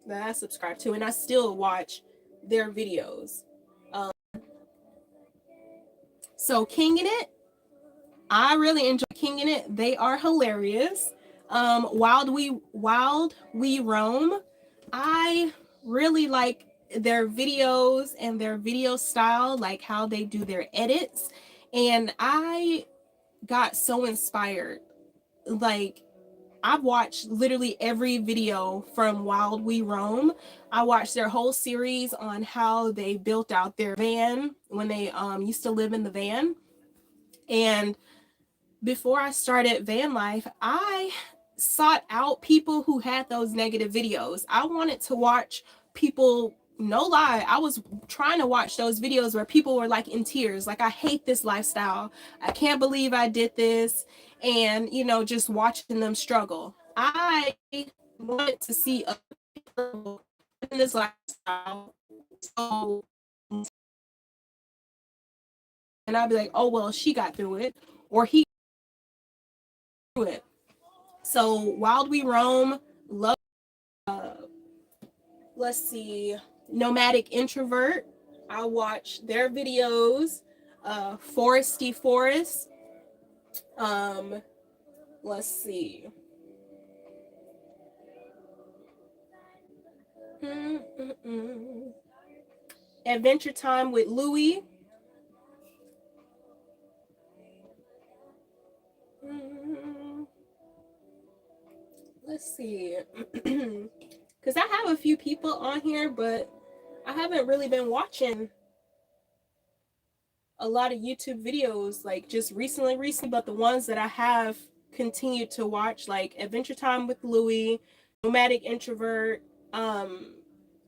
that I subscribe to, and I still watch their videos. So Kinging It, I really enjoy Kinging It. They are hilarious. Wild We Roam, I really like their videos and their video style, like how they do their edits, and I got so inspired. Like, I've watched literally every video from Wild We Roam. I watched their whole series on how they built out their van when they used to live in the van. And before I started van life, I sought out people who had those negative videos. I wanted to watch people, no lie, I was trying to watch those videos where people were like in tears, like, I hate this lifestyle, I can't believe I did this, and just watching them struggle. I wanted to see other people in this lifestyle, so, and I'd be like, oh well, she got through it, or he through it. So Wild We Roam, love, let's see, Nomadic Introvert, I watch their videos. Foresty Forest, let's see, Adventure Time with Louie. Let's see, because I have a few people on here, but I haven't really been watching a lot of YouTube videos, like just recently, but the ones that I have continued to watch, like Adventure Time with Louie, Nomadic Introvert,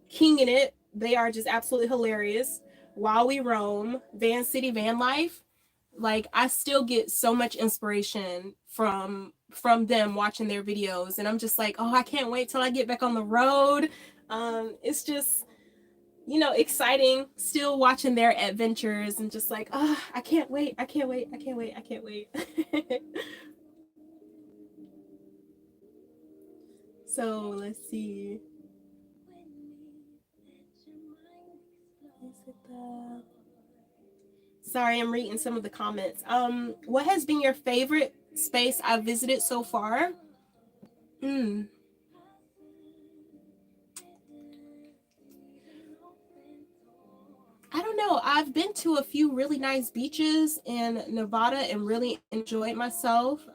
Kinging It, they are just absolutely hilarious. While We Roam, Van City Van Life, like, I still get so much inspiration from them watching their videos, and I'm just like, oh, I can't wait till I get back on the road. It's just, exciting still watching their adventures, and just like, oh, I can't wait. So let's see. Sorry, I'm reading some of the comments. What has been your favorite space I've visited so far? Hmm. I don't know. I've been to a few really nice beaches in Nevada and really enjoyed myself.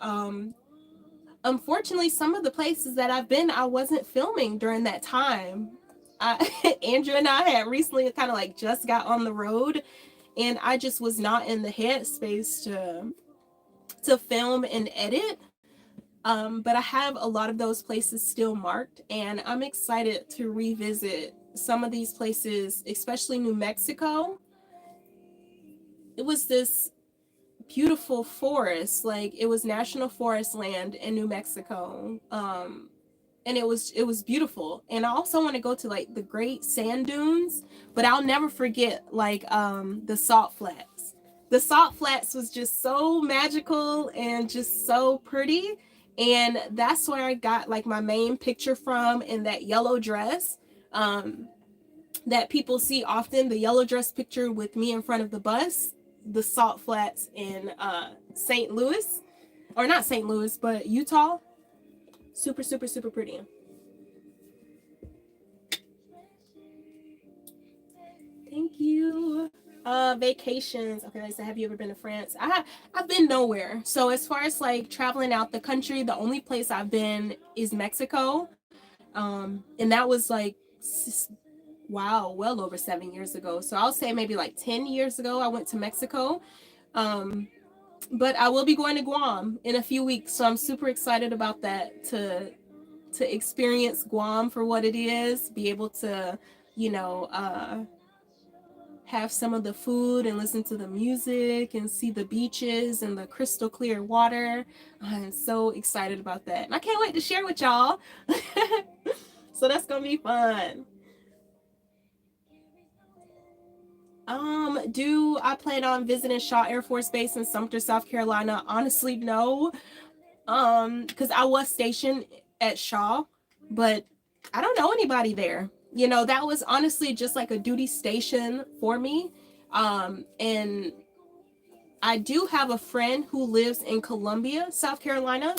Unfortunately, some of the places that I've been, I wasn't filming during that time. Andrew and I had recently kind of like just got on the road, and I just was not in the headspace to film and edit. But I have a lot of those places still marked, and I'm excited to revisit some of these places, especially New Mexico. It was this beautiful forest, like it was national forest land in New Mexico. And it was beautiful. And I also want to go to like the Great Sand Dunes, but I'll never forget like the Salt Flats. The Salt Flats was just so magical and just so pretty, and that's where I got like my main picture from in that yellow dress. Um, that people see often, the yellow dress picture with me in front of the bus, the Salt Flats in St. Louis, or not St. Louis, but Utah. Super, super, super pretty. Thank you. Vacations. Okay, like I said, have you ever been to France? I've been nowhere. So as far as like traveling out the country, the only place I've been is Mexico. And that was like wow, well over 7 years ago. So I'll say maybe like 10 years ago I went to Mexico. Um, but I will be going to Guam in a few weeks, so I'm super excited about that, to experience Guam for what it is, be able to, you know, have some of the food and listen to the music and see the beaches and the crystal clear water. I'm so excited about that. And I can't wait to share with y'all. So that's gonna be fun. Do I plan on visiting Shaw Air Force Base in Sumter, South Carolina? Honestly, no. Because I was stationed at Shaw, but I don't know anybody there. You know, that was honestly just like a duty station for me. And I do have a friend who lives in Columbia, South Carolina,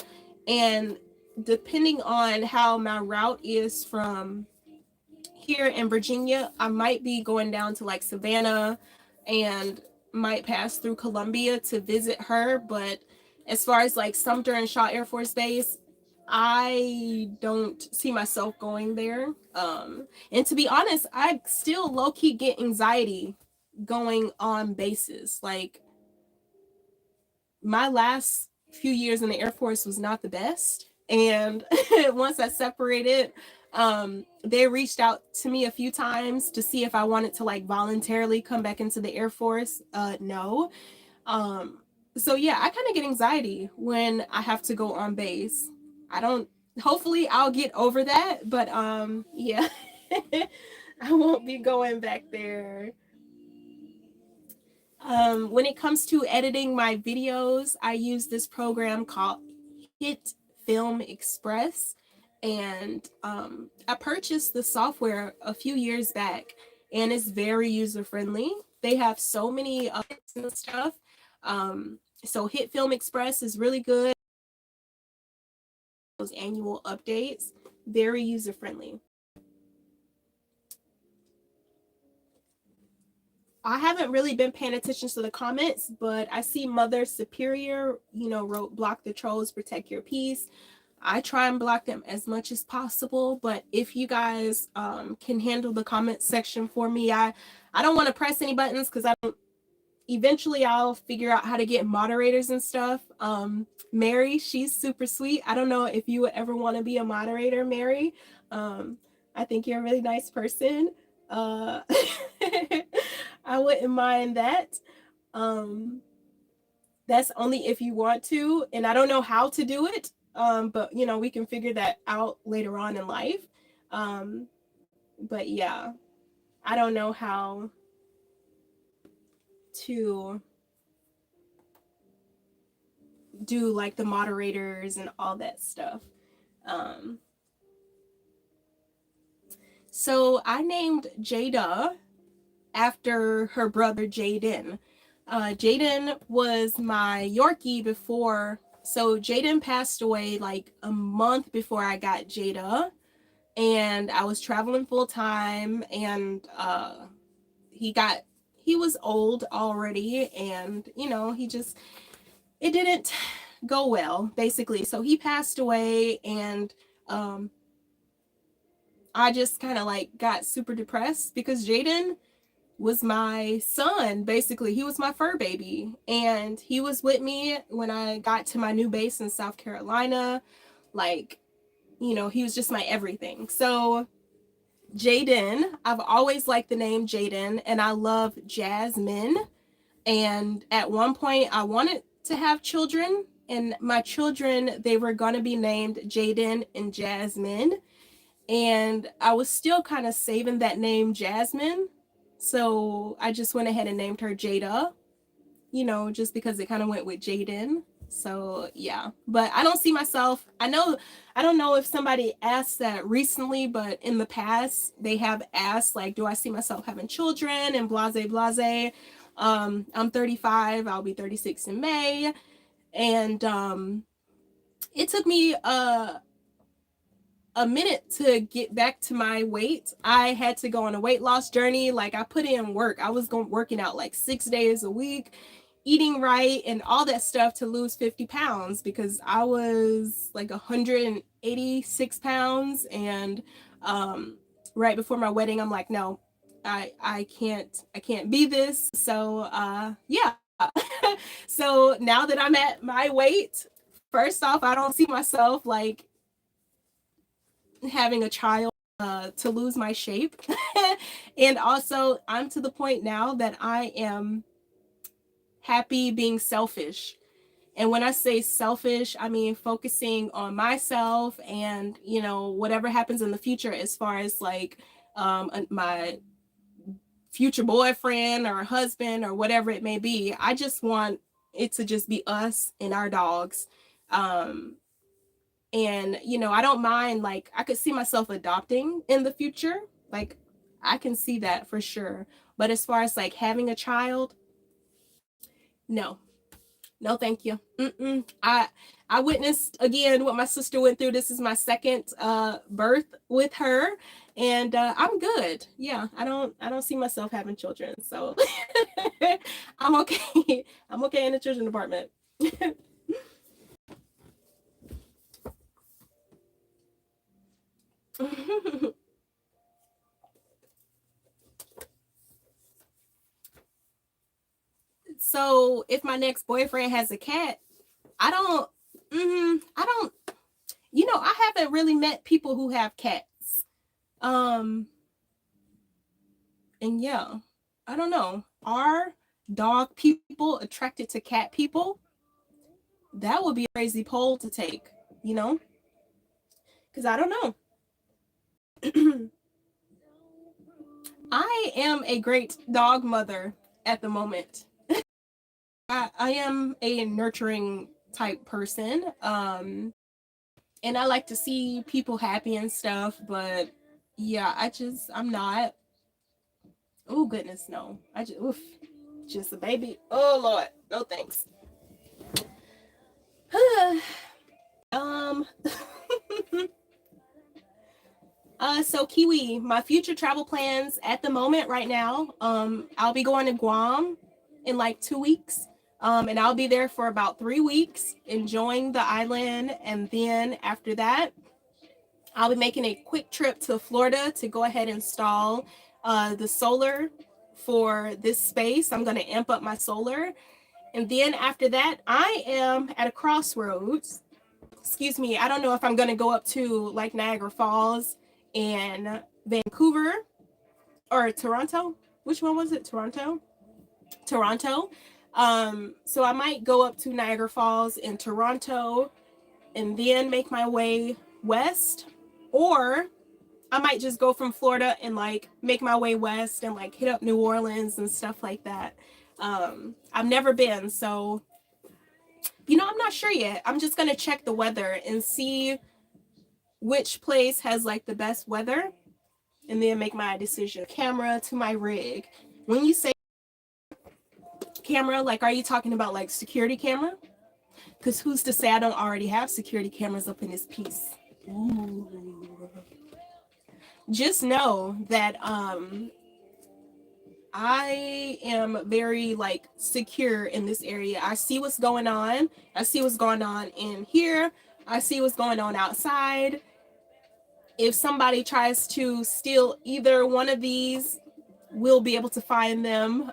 and depending on how my route is from here in Virginia, I might be going down to like Savannah and might pass through Columbia to visit her. But as far as like Sumter and Shaw Air Force Base, I don't see myself going there. And to be honest, I still low key get anxiety going on bases. Like my last few years in the Air Force was not the best. And once I separated, they reached out to me a few times to see if I wanted to like voluntarily come back into the Air Force. No. Um, so yeah, I kind of get anxiety when I have to go on base. I don't, hopefully I'll get over that, but yeah, I won't be going back there. When it comes to editing my videos, I use this program called Hit Film Express, and I purchased the software a few years back, and it's very user friendly. They have so many and stuff. So Hit Film Express is really good. Those annual updates, very user friendly. I haven't really been paying attention to the comments, but I see Mother Superior, wrote block the trolls, protect your peace. I try and block them as much as possible, but if you guys can handle the comment section for me, I don't want to press any buttons because I don't. Eventually, I'll figure out how to get moderators and stuff. Mary, she's super sweet. I don't know if you would ever want to be a moderator, Mary. I think you're a really nice person. Uh, I wouldn't mind that. Um, that's only if you want to, and I don't know how to do it. But we can figure that out later on in life. Um, but yeah, I don't know how to do like the moderators and all that stuff. Um, So I named Jada after her brother Jaden. Jaden was my Yorkie before. So Jaden passed away like a month before I got Jada, and I was traveling full time, and he was old already, and it didn't go well basically. So he passed away, and um, I just kind of like got super depressed because Jaden was my son. Basically, he was my fur baby, and he was with me when I got to my new base in South Carolina. Like, he was just my everything. So Jaden, I've always liked the name Jaden, and I love Jasmine. And at one point I wanted to have children, and my children, they were going to be named Jaden and Jasmine, and I was still kind of saving that name Jasmine. So I just went ahead and named her Jada, just because it kind of went with Jaden. So yeah, but I don't see myself. I don't know if somebody asked that recently, but in the past they have asked, like, do I see myself having children and blase blase. I'm 35. I'll be 36 in May, and it took me a minute to get back to my weight. I had to go on a weight loss journey. Like, I put in work. I was working out like 6 days a week, eating right, and all that stuff to lose 50 pounds, because I was like 186 pounds. And right before my wedding, I'm like, no, I can't be this. So yeah. So now that I'm at my weight, first off, I don't see myself like having a child to lose my shape. And also, I'm to the point now that I am happy being selfish. And when I say selfish, I mean focusing on myself, and whatever happens in the future, as far as like my future boyfriend or husband or whatever it may be. I just want it to just be us and our dogs. And I don't mind, like, I could see myself adopting in the future. Like, I can see that for sure. But as far as like having a child, no. No, thank you. I witnessed again what my sister went through. This is my second birth with her, and I'm good. Yeah, I don't see myself having children, so I'm okay. I'm okay in the children department. So if my next boyfriend has a cat, I don't. I don't. I haven't really met people who have cats. Um, and yeah, I don't know. Are dog people attracted to cat people? That would be a crazy poll to take, you know? Because I don't know. I am a great dog mother at the moment. I am a nurturing type person. And I like to see people happy and stuff, but yeah, I'm not. Oh goodness, no. Just a baby. Oh Lord, no thanks. um so Kiwi, my future travel plans at the moment right now, I'll be going to Guam in like 2 weeks. And I'll be there for about 3 weeks enjoying the island, and then after that I'll be making a quick trip to Florida to go ahead and install the solar for this space. I'm going to amp up my solar. And then after that, I am at a crossroads. Excuse me, I don't know if I'm going to go up to like Niagara Falls and Vancouver or Toronto. Which one was it? Toronto? Toronto. So I might go up to Niagara Falls in Toronto and then make my way west, or I might just go from Florida and like make my way west and like hit up New Orleans and stuff like that. I've never been, so I'm not sure yet. I'm just gonna check the weather and see which place has like the best weather. and then make my decision. Camera to my rig. When you say camera, like, are you talking about like security camera? Because who's to say I don't already have security cameras up in this piece? Ooh. Just know that I am very like secure in this area. I see what's going on. I see what's going on in here. I see what's going on outside. If somebody tries to steal either one of these, we'll be able to find them.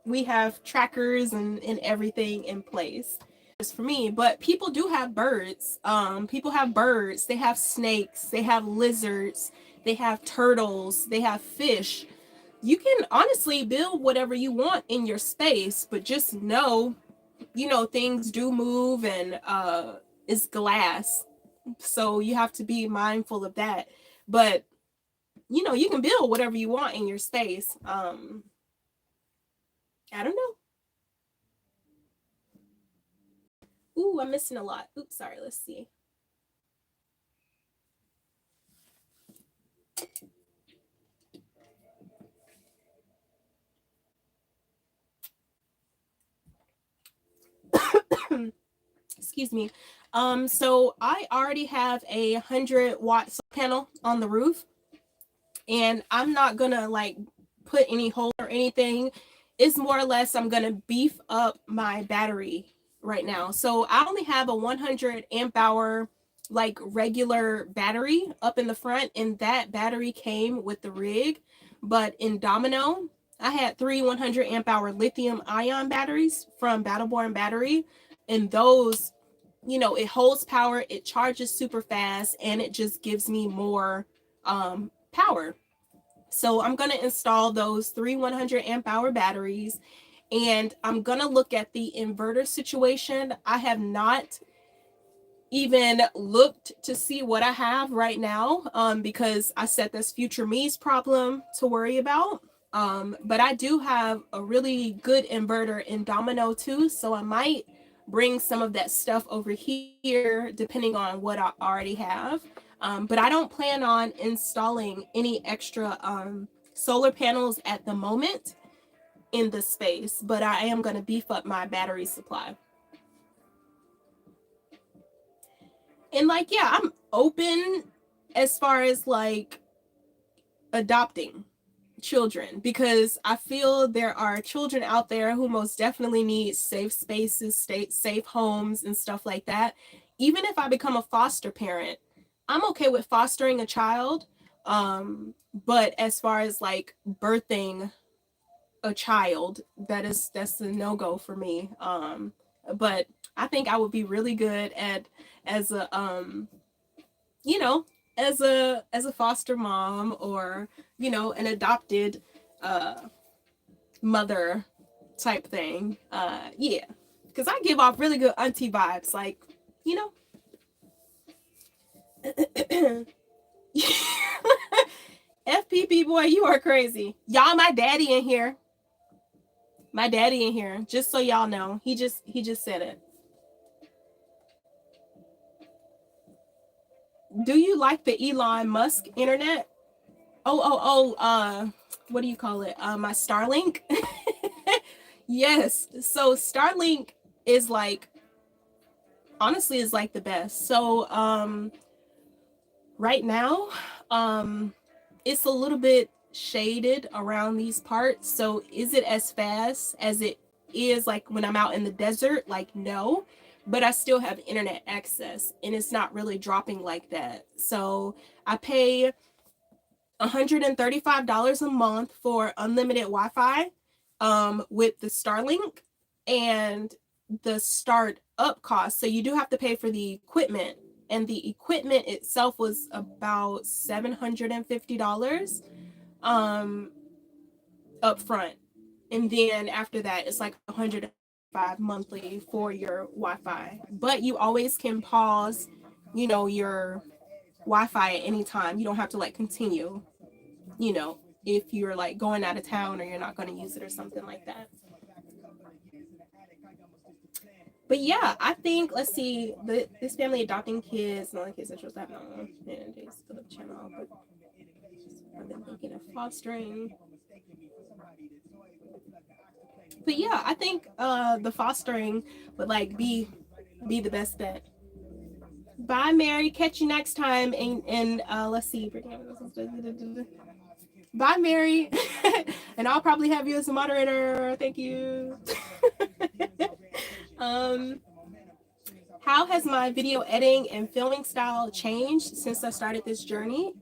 We have trackers and everything in place. It's for me, but people do have birds. People have birds. They have snakes. They have lizards. They have turtles. They have fish. You can honestly build whatever you want in your space, but just know, things do move, and it's glass. So you have to be mindful of that. But you can build whatever you want in your space. I don't know. Ooh, I'm missing a lot. Oops, sorry, let's see. Excuse me. So I already have a 100-watt panel on the roof, and I'm not gonna like put any hole or anything. It's more or less I'm gonna beef up my battery right now. So I only have a 100 amp hour like regular battery up in the front, and that battery came with the rig. But in Domino, I had 3 100 amp hour lithium ion batteries from Battleborn Battery, and those, it holds power, it charges super fast, and it just gives me more power. So I'm going to install those 3 100 amp hour batteries, and I'm going to look at the inverter situation. I have not even looked to see what I have right now, because I said that's future me's problem to worry about. But I do have a really good inverter in Domino too, so I might bring some of that stuff over here depending on what I already have. But I don't plan on installing any extra solar panels at the moment in the space, but I am going to beef up my battery supply. And like, yeah, I'm open as far as like adopting children, because I feel there are children out there who most definitely need safe spaces, safe homes and stuff like that. Even if I become a foster parent, I'm okay with fostering a child. But as far as like birthing a child, that's a no-go for me. But I think I would be really good at as a you know as a foster mom, or an adopted mother type thing. Yeah, because I give off really good auntie vibes, like, you know. FPP boy, you are crazy. Y'all, my daddy in here. My daddy in here. Just so y'all know. He just said it. Do you like the Elon Musk internet? What do you call it? My Starlink. Yes. So Starlink is like, honestly, is like the best. So right now, it's a little bit shaded around these parts. So is it as fast as it is like when I'm out in the desert? Like, no, but I still have internet access, and it's not really dropping like that. So I pay $135 a month for unlimited Wi-Fi with the Starlink, and the start up cost. So you do have to pay for the equipment, and the equipment itself was about $750 up front, and then after that it's like 105 monthly for your Wi-Fi. But you always can pause, your Wi-Fi at any time. You don't have to like continue, if you're like going out of town or you're not going to use it or something like that. But yeah, I think, let's see, this family adopting kids and all the kids that chose that channel. But Thinking of fostering. But yeah, I think the fostering would like be the best bet. Bye, Mary. Catch you next time. And let's see. Bye, Mary. And I'll probably have you as a moderator. Thank you. How has my video editing and filming style changed since I started this journey?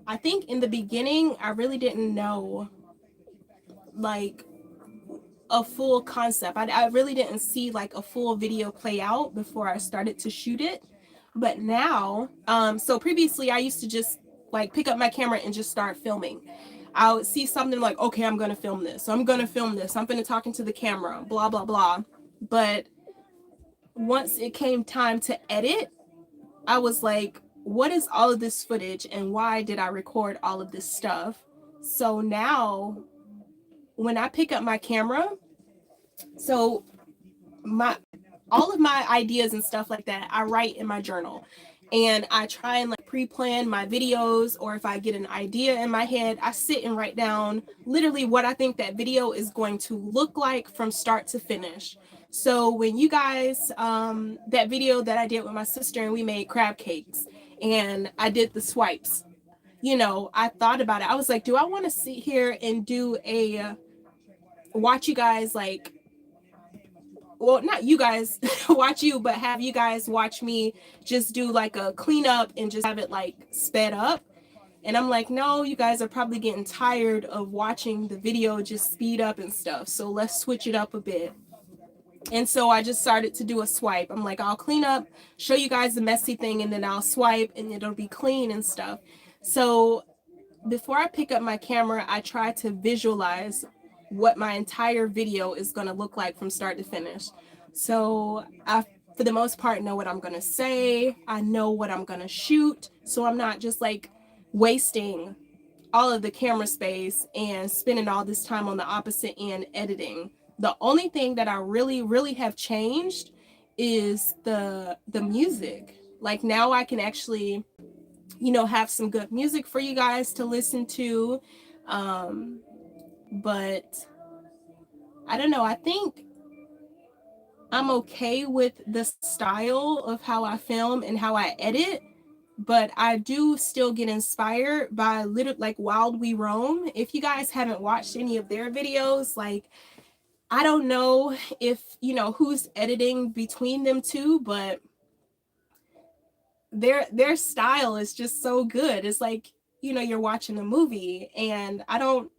I think in the beginning, I really didn't know like a full concept. I really didn't see like a full video play out before I started to shoot it. But now, so previously I used to just like pick up my camera and just start filming. I would see something like, okay, I'm gonna film this. I'm gonna film this. I'm gonna talk into the camera, blah, blah, blah. But once it came time to edit, I was like, what is all of this footage and why did I record all of this stuff? So now when I pick up my camera, so all of my ideas and stuff like that, I write in my journal. And I try and like pre-plan my videos, or if I get an idea in my head, I sit and write down literally what I think that video is going to look like from start to finish. So when you guys, that video that I did with my sister and we made crab cakes and I did the swipes, you know, I thought about it. I was like, do I want to sit here and do watch you guys like, well, not you guys watch you, but have you guys watch me just do like a cleanup and just have it like sped up. And I'm like, no, you guys are probably getting tired of watching the video just speed up and stuff. So let's switch it up a bit. And so I just started to do a swipe. I'm like, I'll clean up, show you guys the messy thing, and then I'll swipe and it'll be clean and stuff. So before I pick up my camera, I try to visualize what my entire video is going to look like from start to finish. So I, for the most part, know what I'm going to say. I know what I'm going to shoot. So I'm not just like wasting all of the camera space and spending all this time on the opposite end editing. The only thing that I really have changed is the music. Like now I can actually, you know, have some good music for you guys to listen to. But I don't know, I think I'm okay with the style of how I film and how I edit, but I do still get inspired by like Wild We Roam. If you guys haven't watched any of their videos, like I don't know if, you know, who's editing between them two, but their style is just so good. It's like, you know, you're watching a movie, and I don't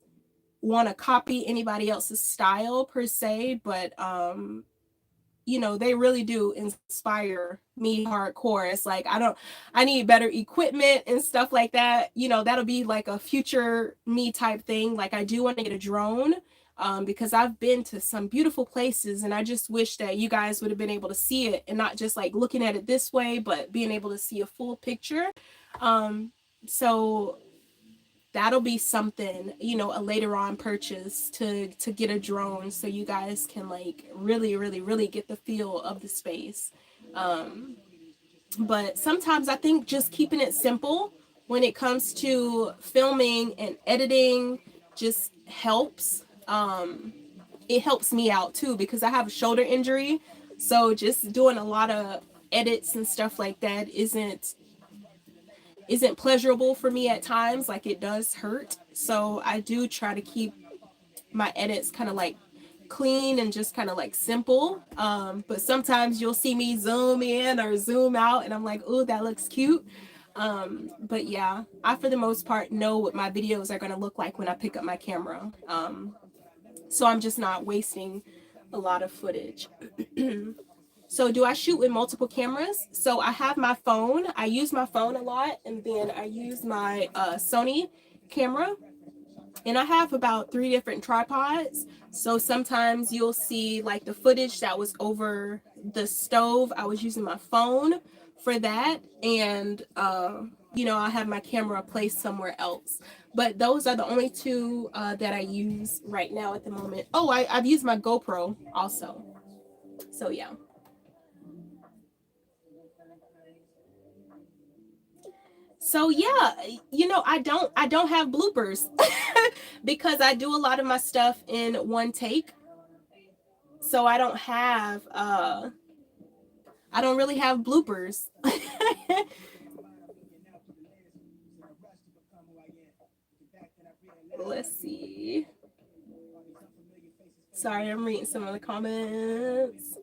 want to copy anybody else's style per se, but you know, they really do inspire me hardcore. It's like I need better equipment and stuff like that. You know, that'll be like a future me type thing. Like I do want to get a drone, because I've been to some beautiful places, and I just wish that you guys would have been able to see it and not just like looking at it this way, but being able to see a full picture. So that'll be something, you know, a later on purchase to get a drone so you guys can like really get the feel of the space. But sometimes I think just keeping it simple when it comes to filming and editing just helps. It helps me out too, because I have a shoulder injury. So just doing a lot of edits and stuff like that isn't pleasurable for me at times. Like it does hurt. So I do try to keep my edits kind of like clean and just kind of like simple. But sometimes you'll see me zoom in or zoom out and I'm like, oh, that looks cute. But yeah, I for the most part know what my videos are going to look like when I pick up my camera. So I'm just not wasting a lot of footage. So do I shoot with multiple cameras? So I have my phone. I use my phone a lot, and then I use my Sony camera. And I have about 3 different tripods. So sometimes you'll see like the footage that was over the stove. I was using my phone for that. And, you know, I have my camera placed somewhere else. But those are the only 2 that I use right now at the moment. Oh, I've used my GoPro also. So yeah. So yeah, I don't have bloopers because I do a lot of my stuff in one take. So I don't really have bloopers. Let's see. Sorry, I'm reading some of the comments.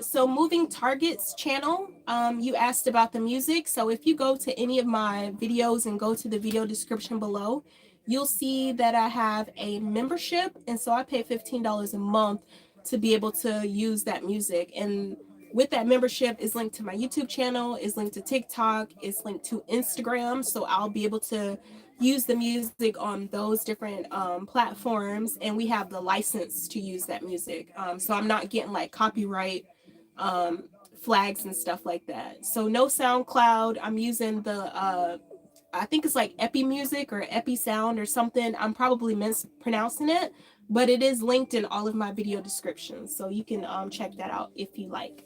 So moving targets channel, you asked about the music. So if you go to any of my videos and go to the video description below, you'll see that I have a membership. And so I pay $15 a month to be able to use that music. And with that membership is linked to my YouTube channel, is linked to TikTok, is linked to Instagram. So I'll be able to use the music on those different platforms, and we have the license to use that music. So I'm not getting like copyright um, flags and stuff like that. So no SoundCloud. I'm using the I think it's like Epi Music or Epi Sound or something. I'm probably mispronouncing it, but it is linked in all of my video descriptions, so you can check that out if you like.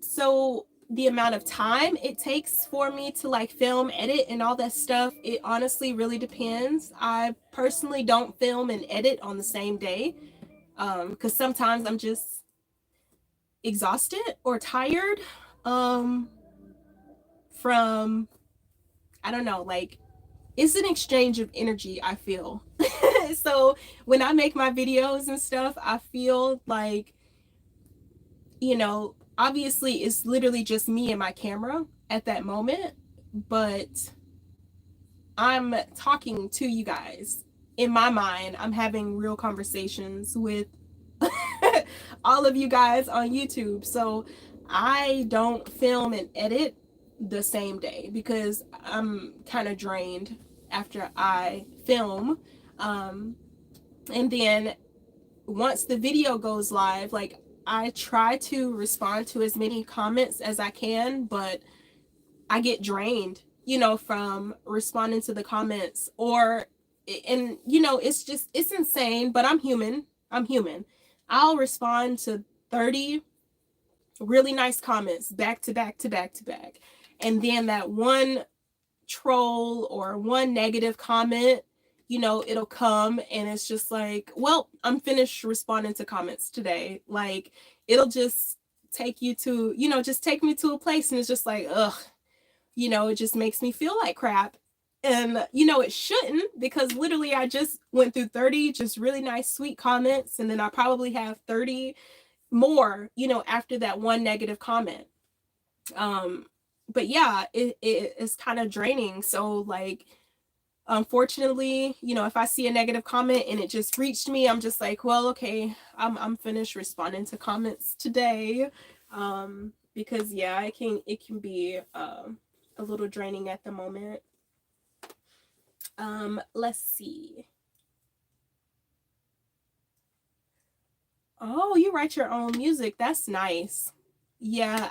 So the amount of time it takes for me to like film, edit, and all that stuff, it honestly really depends. I personally don't film and edit on the same day because sometimes I'm just exhausted or tired from, I don't know, like it's an exchange of energy, I feel. So when I make my videos and stuff, I feel like, obviously it's literally just me and my camera at that moment, but I'm talking to you guys. In my mind, I'm having real conversations with all of you guys on YouTube. So I don't film and edit the same day because I'm kind of drained after I film. And then once the video goes live, like I try to respond to as many comments as I can, but I get drained, from responding to the comments and it's insane, but I'm human. I'm human. I'll respond to 30 really nice comments back to back to back to back. And then that one troll or one negative comment, it'll come and it's just like, well, I'm finished responding to comments today. Like it'll just take you to, just take me to a place and it's just like, ugh, it just makes me feel like crap. And, it shouldn't, because literally I just went through 30 just really nice, sweet comments. And then I probably have 30 more, after that one negative comment. But yeah, it is kind of draining. So like, unfortunately, if I see a negative comment and it just reached me, I'm just like, well, okay, I'm finished responding to comments today. Because yeah, it can be a little draining at the moment. Let's see. Oh, you write your own music. That's nice. Yeah,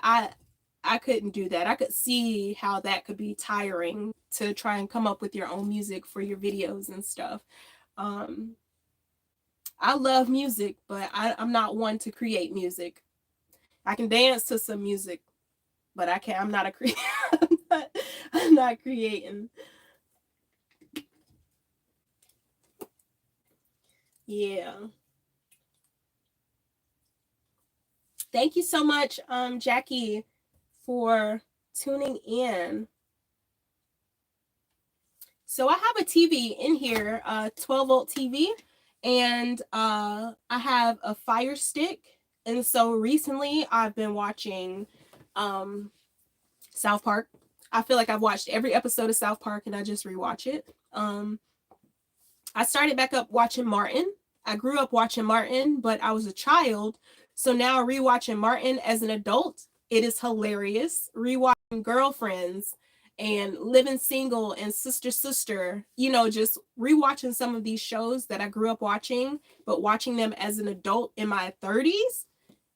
I couldn't do that. I could see how that could be tiring to try and come up with your own music for your videos and stuff. Um, I love music, but I'm not one to create music. I can dance to some music, but I can't. I'm not a creator. I'm not creating. Yeah. Thank you so much, Jackie, for tuning in. So I have a TV in here, 12-volt TV, and I have a Fire Stick. And so recently I've been watching South Park. I feel like I've watched every episode of South Park and I just rewatch it. I started back up watching Martin. I grew up watching Martin, but I was a child. So now rewatching Martin as an adult, it is hilarious. Rewatching Girlfriends and Living Single and Sister, you know, just rewatching some of these shows that I grew up watching, but watching them as an adult in my 30s,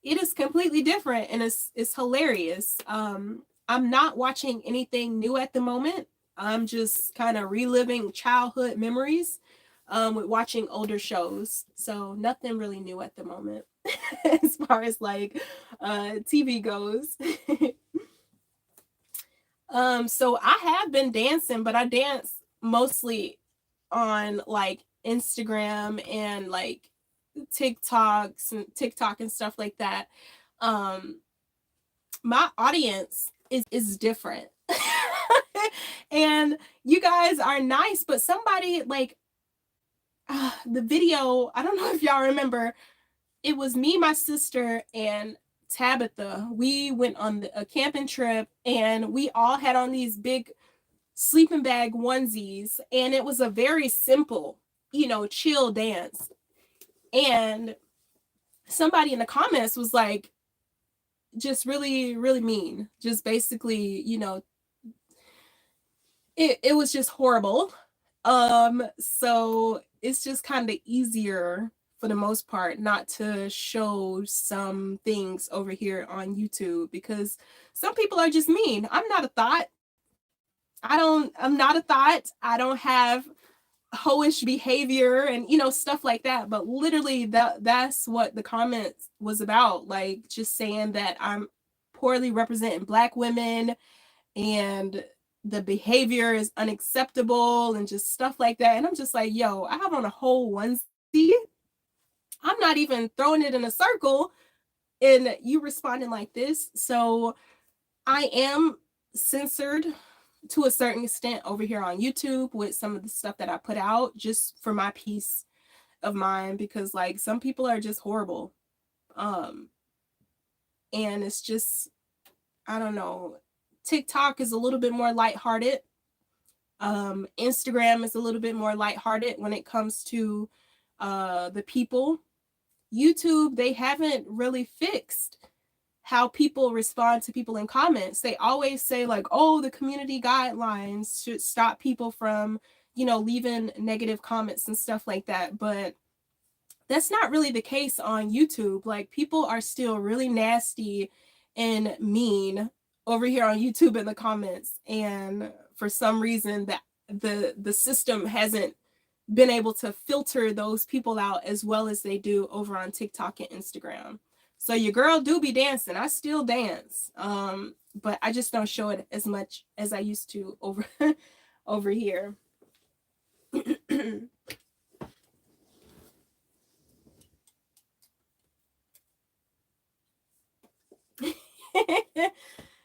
it is completely different, and it's hilarious. I'm not watching anything new at the moment. I'm just kind of reliving childhood memories with watching older shows. So nothing really new at the moment as far as like TV goes. So I have been dancing, but I dance mostly on like Instagram and like TikTok and stuff like that. Um, my audience is different. And you guys are nice, but somebody like the video, I don't know if y'all remember, it was me, my sister, and Tabitha. We went on a camping trip, and we all had on these big sleeping bag onesies, and it was a very simple, you know, chill dance. And somebody in the comments was like, just really, really mean. Just basically, you know, it was just horrible. So it's just kind of easier for the most part not to show some things over here on YouTube, because some people are just mean. I'm not a thought. I'm not a thought. I don't have hoish behavior and, you know, stuff like that. But literally that's what the comments was about. Like, just saying that I'm poorly representing Black women, and the behavior is unacceptable, and just stuff like that. And I'm just like, yo, I have on a whole onesie. I'm not even throwing it in a circle, and you responding like this. So I am censored to a certain extent over here on YouTube with some of the stuff that I put out, just for my peace of mind, because like some people are just horrible. And it's just, I don't know. TikTok is a little bit more lighthearted. Instagram is a little bit more lighthearted when it comes to the people. YouTube, they haven't really fixed how people respond to people in comments. They always say like, oh, the community guidelines should stop people from, you know, leaving negative comments and stuff like that. But that's not really the case on YouTube. Like, people are still really nasty and mean over here on YouTube in the comments. And for some reason that the system hasn't been able to filter those people out as well as they do over on TikTok and Instagram. So your girl do be dancing. I still dance. But I just don't show it as much as I used to over over here.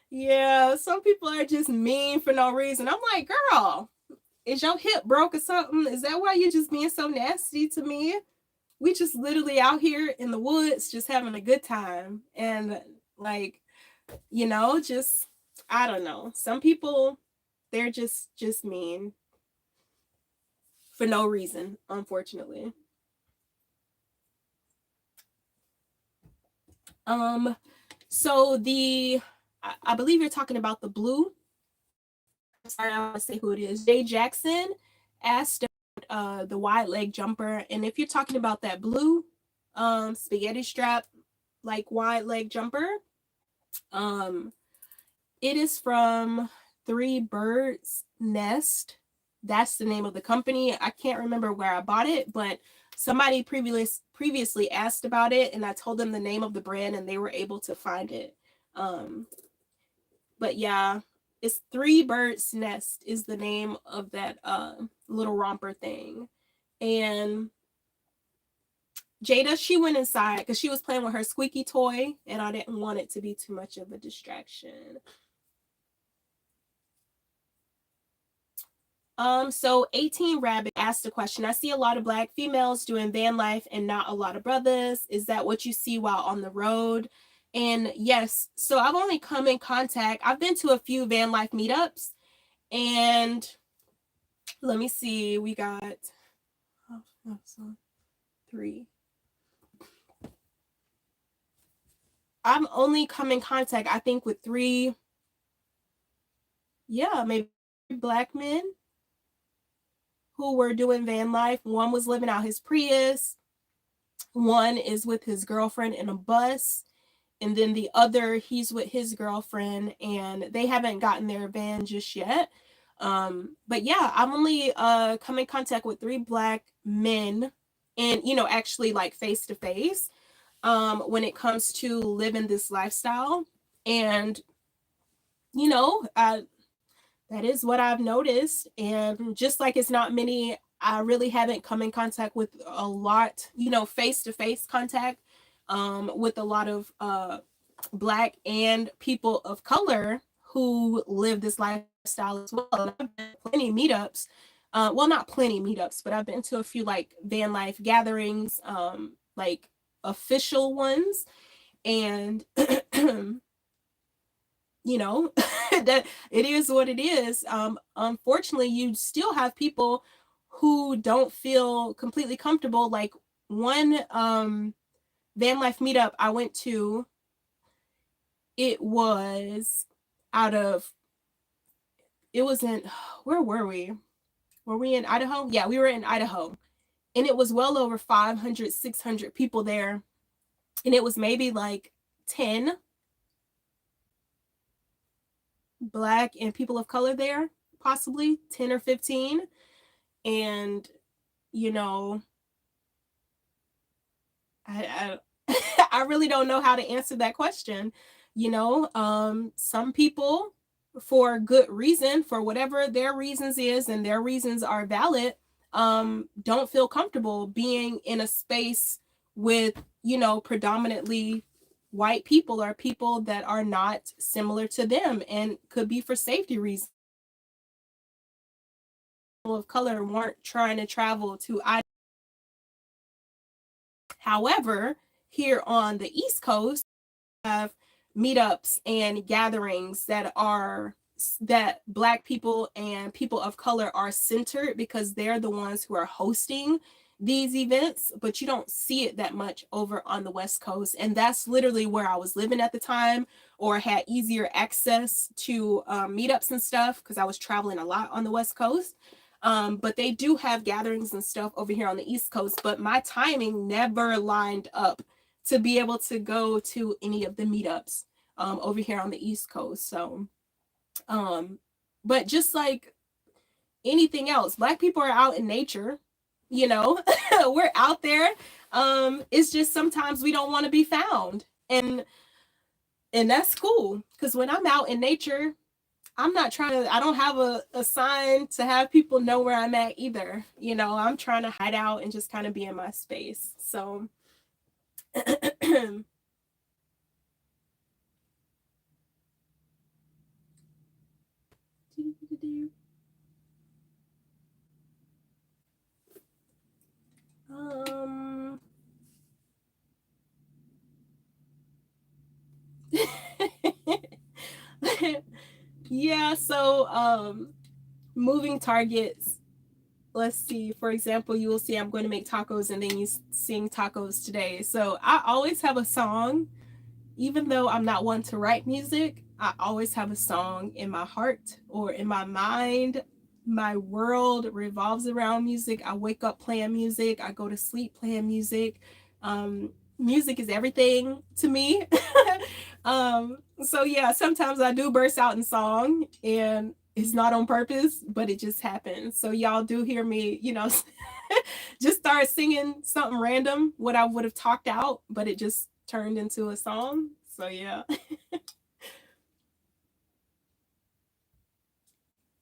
Yeah, some people are just mean for no reason. I'm like, girl, is your hip broke or something? Is that why you're just being so nasty to me? We just literally out here in the woods just having a good time. And like, you know, just, I don't know. Some people, they're just mean for no reason, unfortunately. So I believe you're talking about the blue. I'm sorry, I don't want to say who it is. Jay Jackson asked about the wide leg jumper, and if you're talking about that blue spaghetti strap like wide leg jumper, um, it is from Three Birds Nest. That's the name of the company. I can't remember where I bought it, but somebody previously asked about it, and I told them the name of the brand, and they were able to find it. But yeah, it's Three Birds Nest is the name of that little romper thing. And Jada, she went inside because she was playing with her squeaky toy, and I didn't want it to be too much of a distraction. So 18 Rabbit asked a question. I see a lot of Black females doing van life and not a lot of brothers. Is that what you see while on the road? And yes, so I've only come in contact. I've been to a few van life meetups, and let me see. We got so 3. I've only come in contact, I think, with 3. yeah, maybe Black men who were doing van life. One was living out his Prius, one is with his girlfriend in a bus, and then the other, he's with his girlfriend and they haven't gotten their van just yet. But yeah, I've only come in contact with 3 Black men, and actually like face to face, when it comes to living this lifestyle. And that is what I've noticed. And just like it's not many, I really haven't come in contact with a lot, face to face contact, with a lot of Black and people of color who live this lifestyle as well. And I've been to plenty meetups. Well, not plenty meetups, but I've been to a few like van life gatherings, like official ones. And that it is what it is. Unfortunately, you still have people who don't feel completely comfortable. Like one van life meetup I went to, it was out of, it was in, where were we? Were we in Idaho? Yeah, we were in Idaho. And it was well over 500, 600 people there. And it was maybe like 10 Black and people of color there, possibly 10 or 15. And, you know, I I really don't know how to answer that question. Some people, for good reason, for whatever their reasons is, and their reasons are valid, don't feel comfortable being in a space with, predominantly white people or people that are not similar to them, and could be for safety reasons. People of color weren't trying to travel to. However, here on the East Coast, have meetups and gatherings that Black people and people of color are centered, because they're the ones who are hosting these events, but you don't see it that much over on the West Coast. And that's literally where I was living at the time, or had easier access to meetups and stuff, because I was traveling a lot on the West Coast. But they do have gatherings and stuff over here on the East Coast, but my timing never lined up to be able to go to any of the meetups over here on the East Coast. So, but just like anything else, Black people are out in nature, we're out there. It's just sometimes we don't want to be found. And that's cool, because when I'm out in nature, I'm not trying to, I don't have a sign to have people know where I'm at either. I'm trying to hide out and just kind of be in my space. So, um, yeah, so moving targets. Let's see. For example, you will see I'm going to make tacos, and then you sing tacos today. So I always have a song, even though I'm not one to write music. I always have a song in my heart or in my mind. My world revolves around music. I wake up playing music. I go to sleep playing music. Music is everything to me. So yeah, sometimes I do burst out in song, and it's not on purpose, but it just happens. So y'all do hear me, just start singing something random, what I would have talked out, but it just turned into a song. So yeah.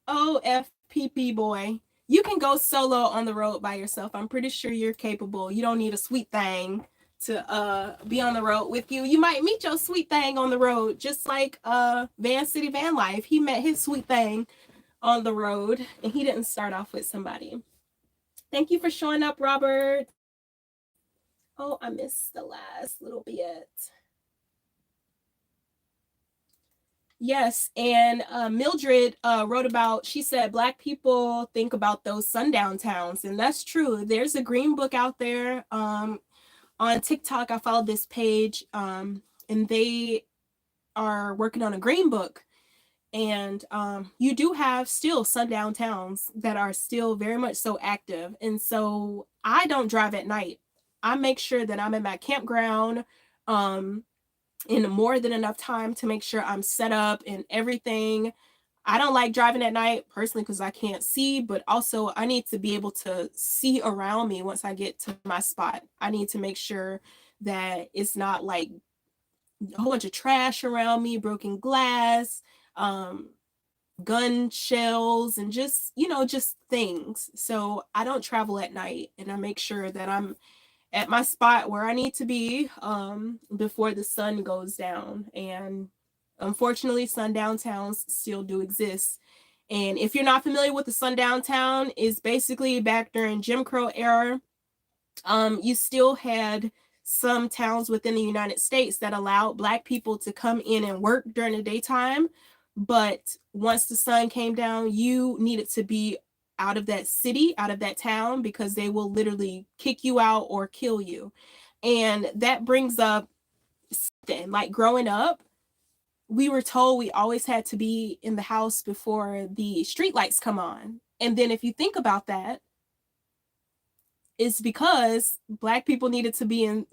OFPP boy. You can go solo on the road by yourself. I'm pretty sure you're capable. You don't need a sweet thing to be on the road with you. You might meet your sweet thing on the road, just like Van City Vanlife. He met his sweet thing on the road, and he didn't start off with somebody. Thank you for showing up, Robert. Oh, I missed the last little bit. Yes, and Mildred wrote about, she said, Black people think about those sundown towns, and that's true. There's a green book out there. On TikTok, I followed this page, and they are working on a green book. And you do have still sundown towns that are still very much so active. And so I don't drive at night. I make sure that I'm at my campground um, in more than enough time to make sure I'm set up and everything. I don't like driving at night personally because I can't see, but also I need to be able to see around me once I get to my spot. I need to make sure that it's not like a whole bunch of trash around me, broken glass, um, gun shells, and just, just things. So I don't travel at night, and I make sure that I'm at my spot where I need to be before the sun goes down. And unfortunately, sundown towns still do exist. And if you're not familiar with the sundown town, is basically back during Jim Crow era. You still had some towns within the United States that allowed Black people to come in and work during the daytime. But once the sun came down, you needed to be out of that city, out of that town, because they will literally kick you out or kill you. And that brings up something like growing up, we were told we always had to be in the house before the street lights come on. And then if you think about that, it's because Black people needed to be in,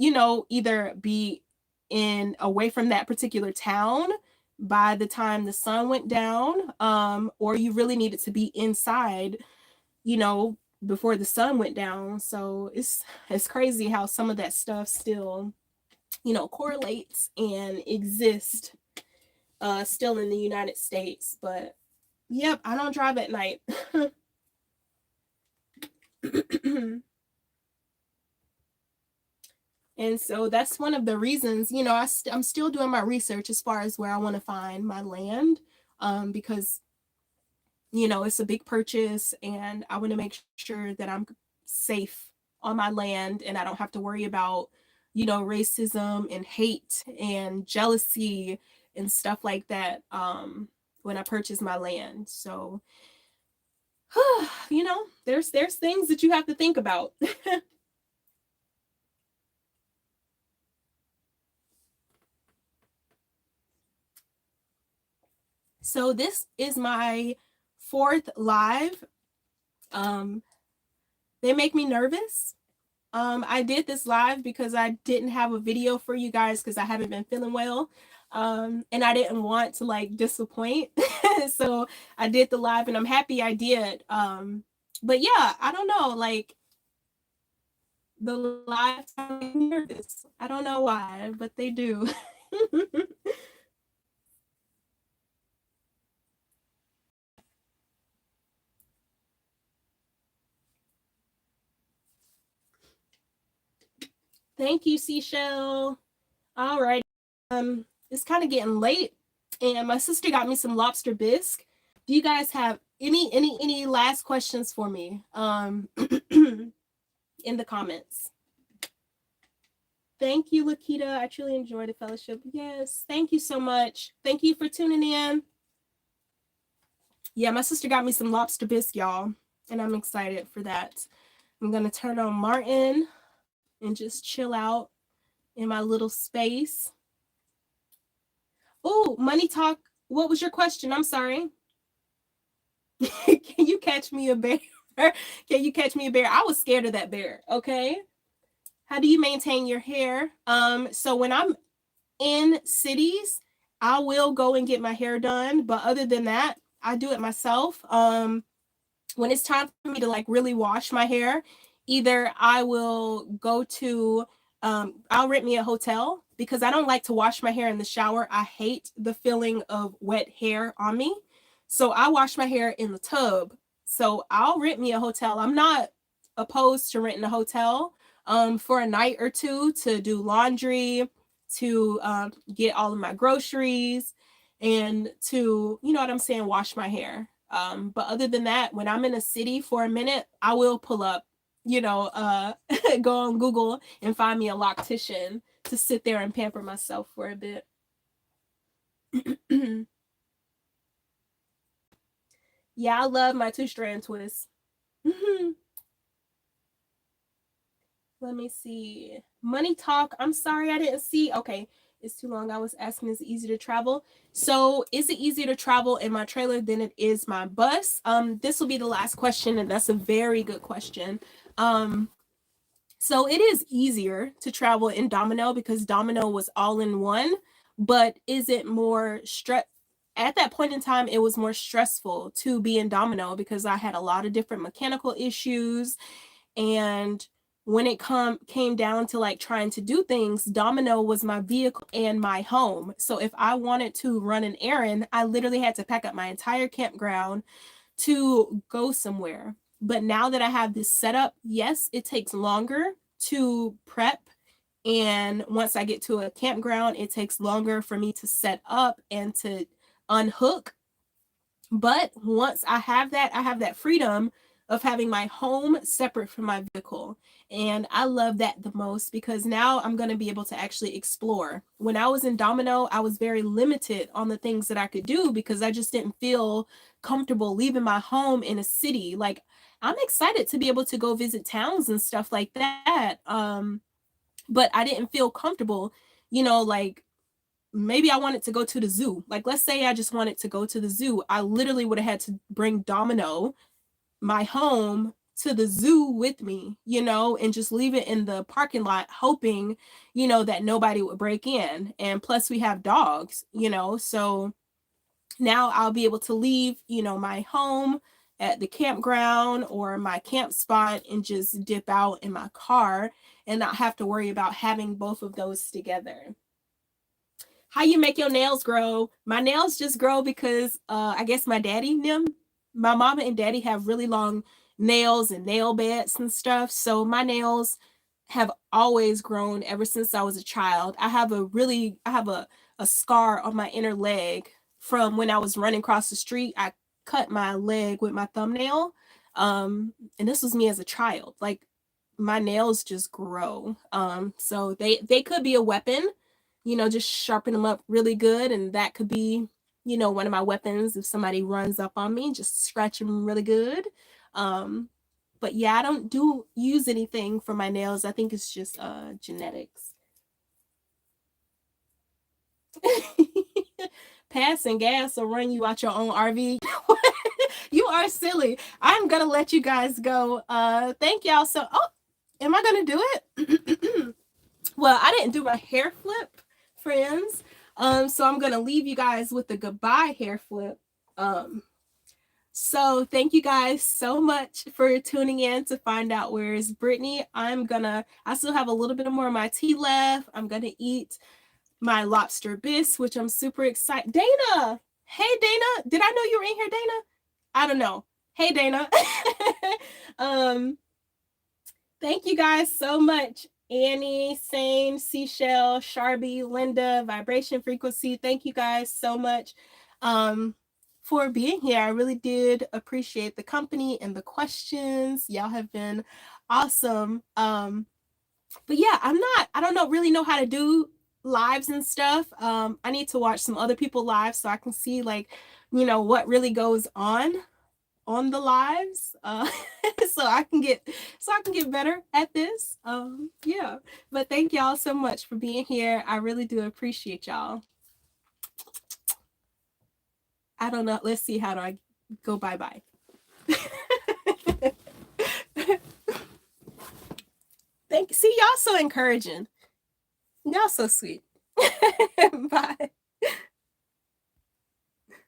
either be in away from that particular town by the time the sun went down, or you really needed to be inside, you know, before the sun went down. So it's crazy how some of that stuff still, correlates and exists still in the United States. But yep, I don't drive at night. And so that's one of the reasons, I'm still doing my research as far as where I want to find my land, because, it's a big purchase and I want to make sure that I'm safe on my land and I don't have to worry about, racism and hate and jealousy and stuff like that when I purchase my land. So, there's things that you have to think about. So this is my fourth live. Um, they make me nervous. I did this live because I didn't have a video for you guys because I haven't been feeling well. And I didn't want to like disappoint. So I did the live and I'm happy I did. But yeah, I don't know, like the live make me nervous. I don't know why, but they do. Thank you, Seashell. All right. It's kind of getting late, and my sister got me some lobster bisque. Do you guys have any last questions for me? In the comments. Thank you, Lakita. I truly enjoyed the fellowship. Yes, thank you so much. Thank you for tuning in. Yeah, my sister got me some lobster bisque, y'all, and I'm excited for that. I'm gonna turn on Martin and just chill out in my little space. Oh, money talk. What was your question? I'm sorry. Can you catch me a bear? Can you catch me a bear? I was scared of that bear. Okay. How do you maintain your hair? So when I'm in cities, I will go and get my hair done. But other than that, I do it myself. When it's time for me to like really wash my hair, either I will go to I'll rent me a hotel because I don't like to wash my hair in the shower. I hate the feeling of wet hair on me. So I wash my hair in the tub. So I'll rent me a hotel. I'm not opposed to renting a hotel for a night or two to do laundry, to get all of my groceries, and to, you know what I'm saying, wash my hair. But other than that, when I'm in a city for a minute, I will pull up, go on Google and find me a loctician to sit there and pamper myself for a bit. Yeah, I love my 2-strand twist. Let me see. Money talk. I'm sorry I didn't see. Okay. It's too long. I was asking, is it easy to travel? So is it easier to travel in my trailer than it is my bus? This will be the last question, and that's a very good question. So it is easier to travel in Domino because Domino was all in one, but is it more stress? At that point in time, it was more stressful to be in Domino because I had a lot of different mechanical issues. And when it came down to like trying to do things, Domino was my vehicle and my home. So if I wanted to run an errand, I literally had to pack up my entire campground to go somewhere. But now that I have this setup, yes, it takes longer to prep. And once I get to a campground, it takes longer for me to set up and to unhook. But once I have that freedom of having my home separate from my vehicle. And I love that the most because now I'm going to be able to actually explore. When I was in Domino, I was very limited on the things that I could do because I just didn't feel comfortable leaving my home in a city. Like, I'm excited to be able to go visit towns and stuff like that. But I didn't feel comfortable, like maybe I wanted to go to the zoo. Like, let's say I just wanted to go to the zoo. I literally would have had to bring Domino, my home, to the zoo with me, and just leave it in the parking lot, hoping, that nobody would break in. And plus, we have dogs, so now I'll be able to leave, my home at the campground or my camp spot and just dip out in my car and not have to worry about having both of those together. How you make your nails grow? My nails just grow because I guess my mama and daddy have really long nails and nail beds and stuff. So my nails have always grown ever since I was a child. I have a scar on my inner leg from when I was running across the street. I cut my leg with my thumbnail. And this was me as a child. Like, my nails just grow. So they could be a weapon, just sharpen them up really good. And that could be, one of my weapons if somebody runs up on me, just scratch them really good. But yeah, I don't use anything for my nails. I think it's just genetics. Passing gas will run you out your own RV. You are silly. I'm gonna let you guys go. Thank y'all. Am I gonna do it? Well, I didn't do my hair flip, friends. So I'm gonna leave you guys with the goodbye hair flip. So thank you guys so much for tuning in to find out where is Brittany. I still have a little bit more of my tea left. I'm gonna eat my lobster bisque, which I'm super excited. Dana, hey Dana, did I know you were in here, Dana? I don't know. Hey Dana. Thank you guys so much. Annie, Sane, Seashell, Sharby, Linda, Vibration Frequency. Thank you guys so much for being here. I really did appreciate the company and the questions. Y'all have been awesome. But yeah, I don't really know how to do lives and stuff. I need to watch some other people lives so I can see what really goes on the lives, so I can get better at this. Yeah, but thank y'all so much for being here. I really do appreciate y'all. I don't know. Let's see, how do I go bye-bye? See, y'all so encouraging. Y'all so sweet. Bye.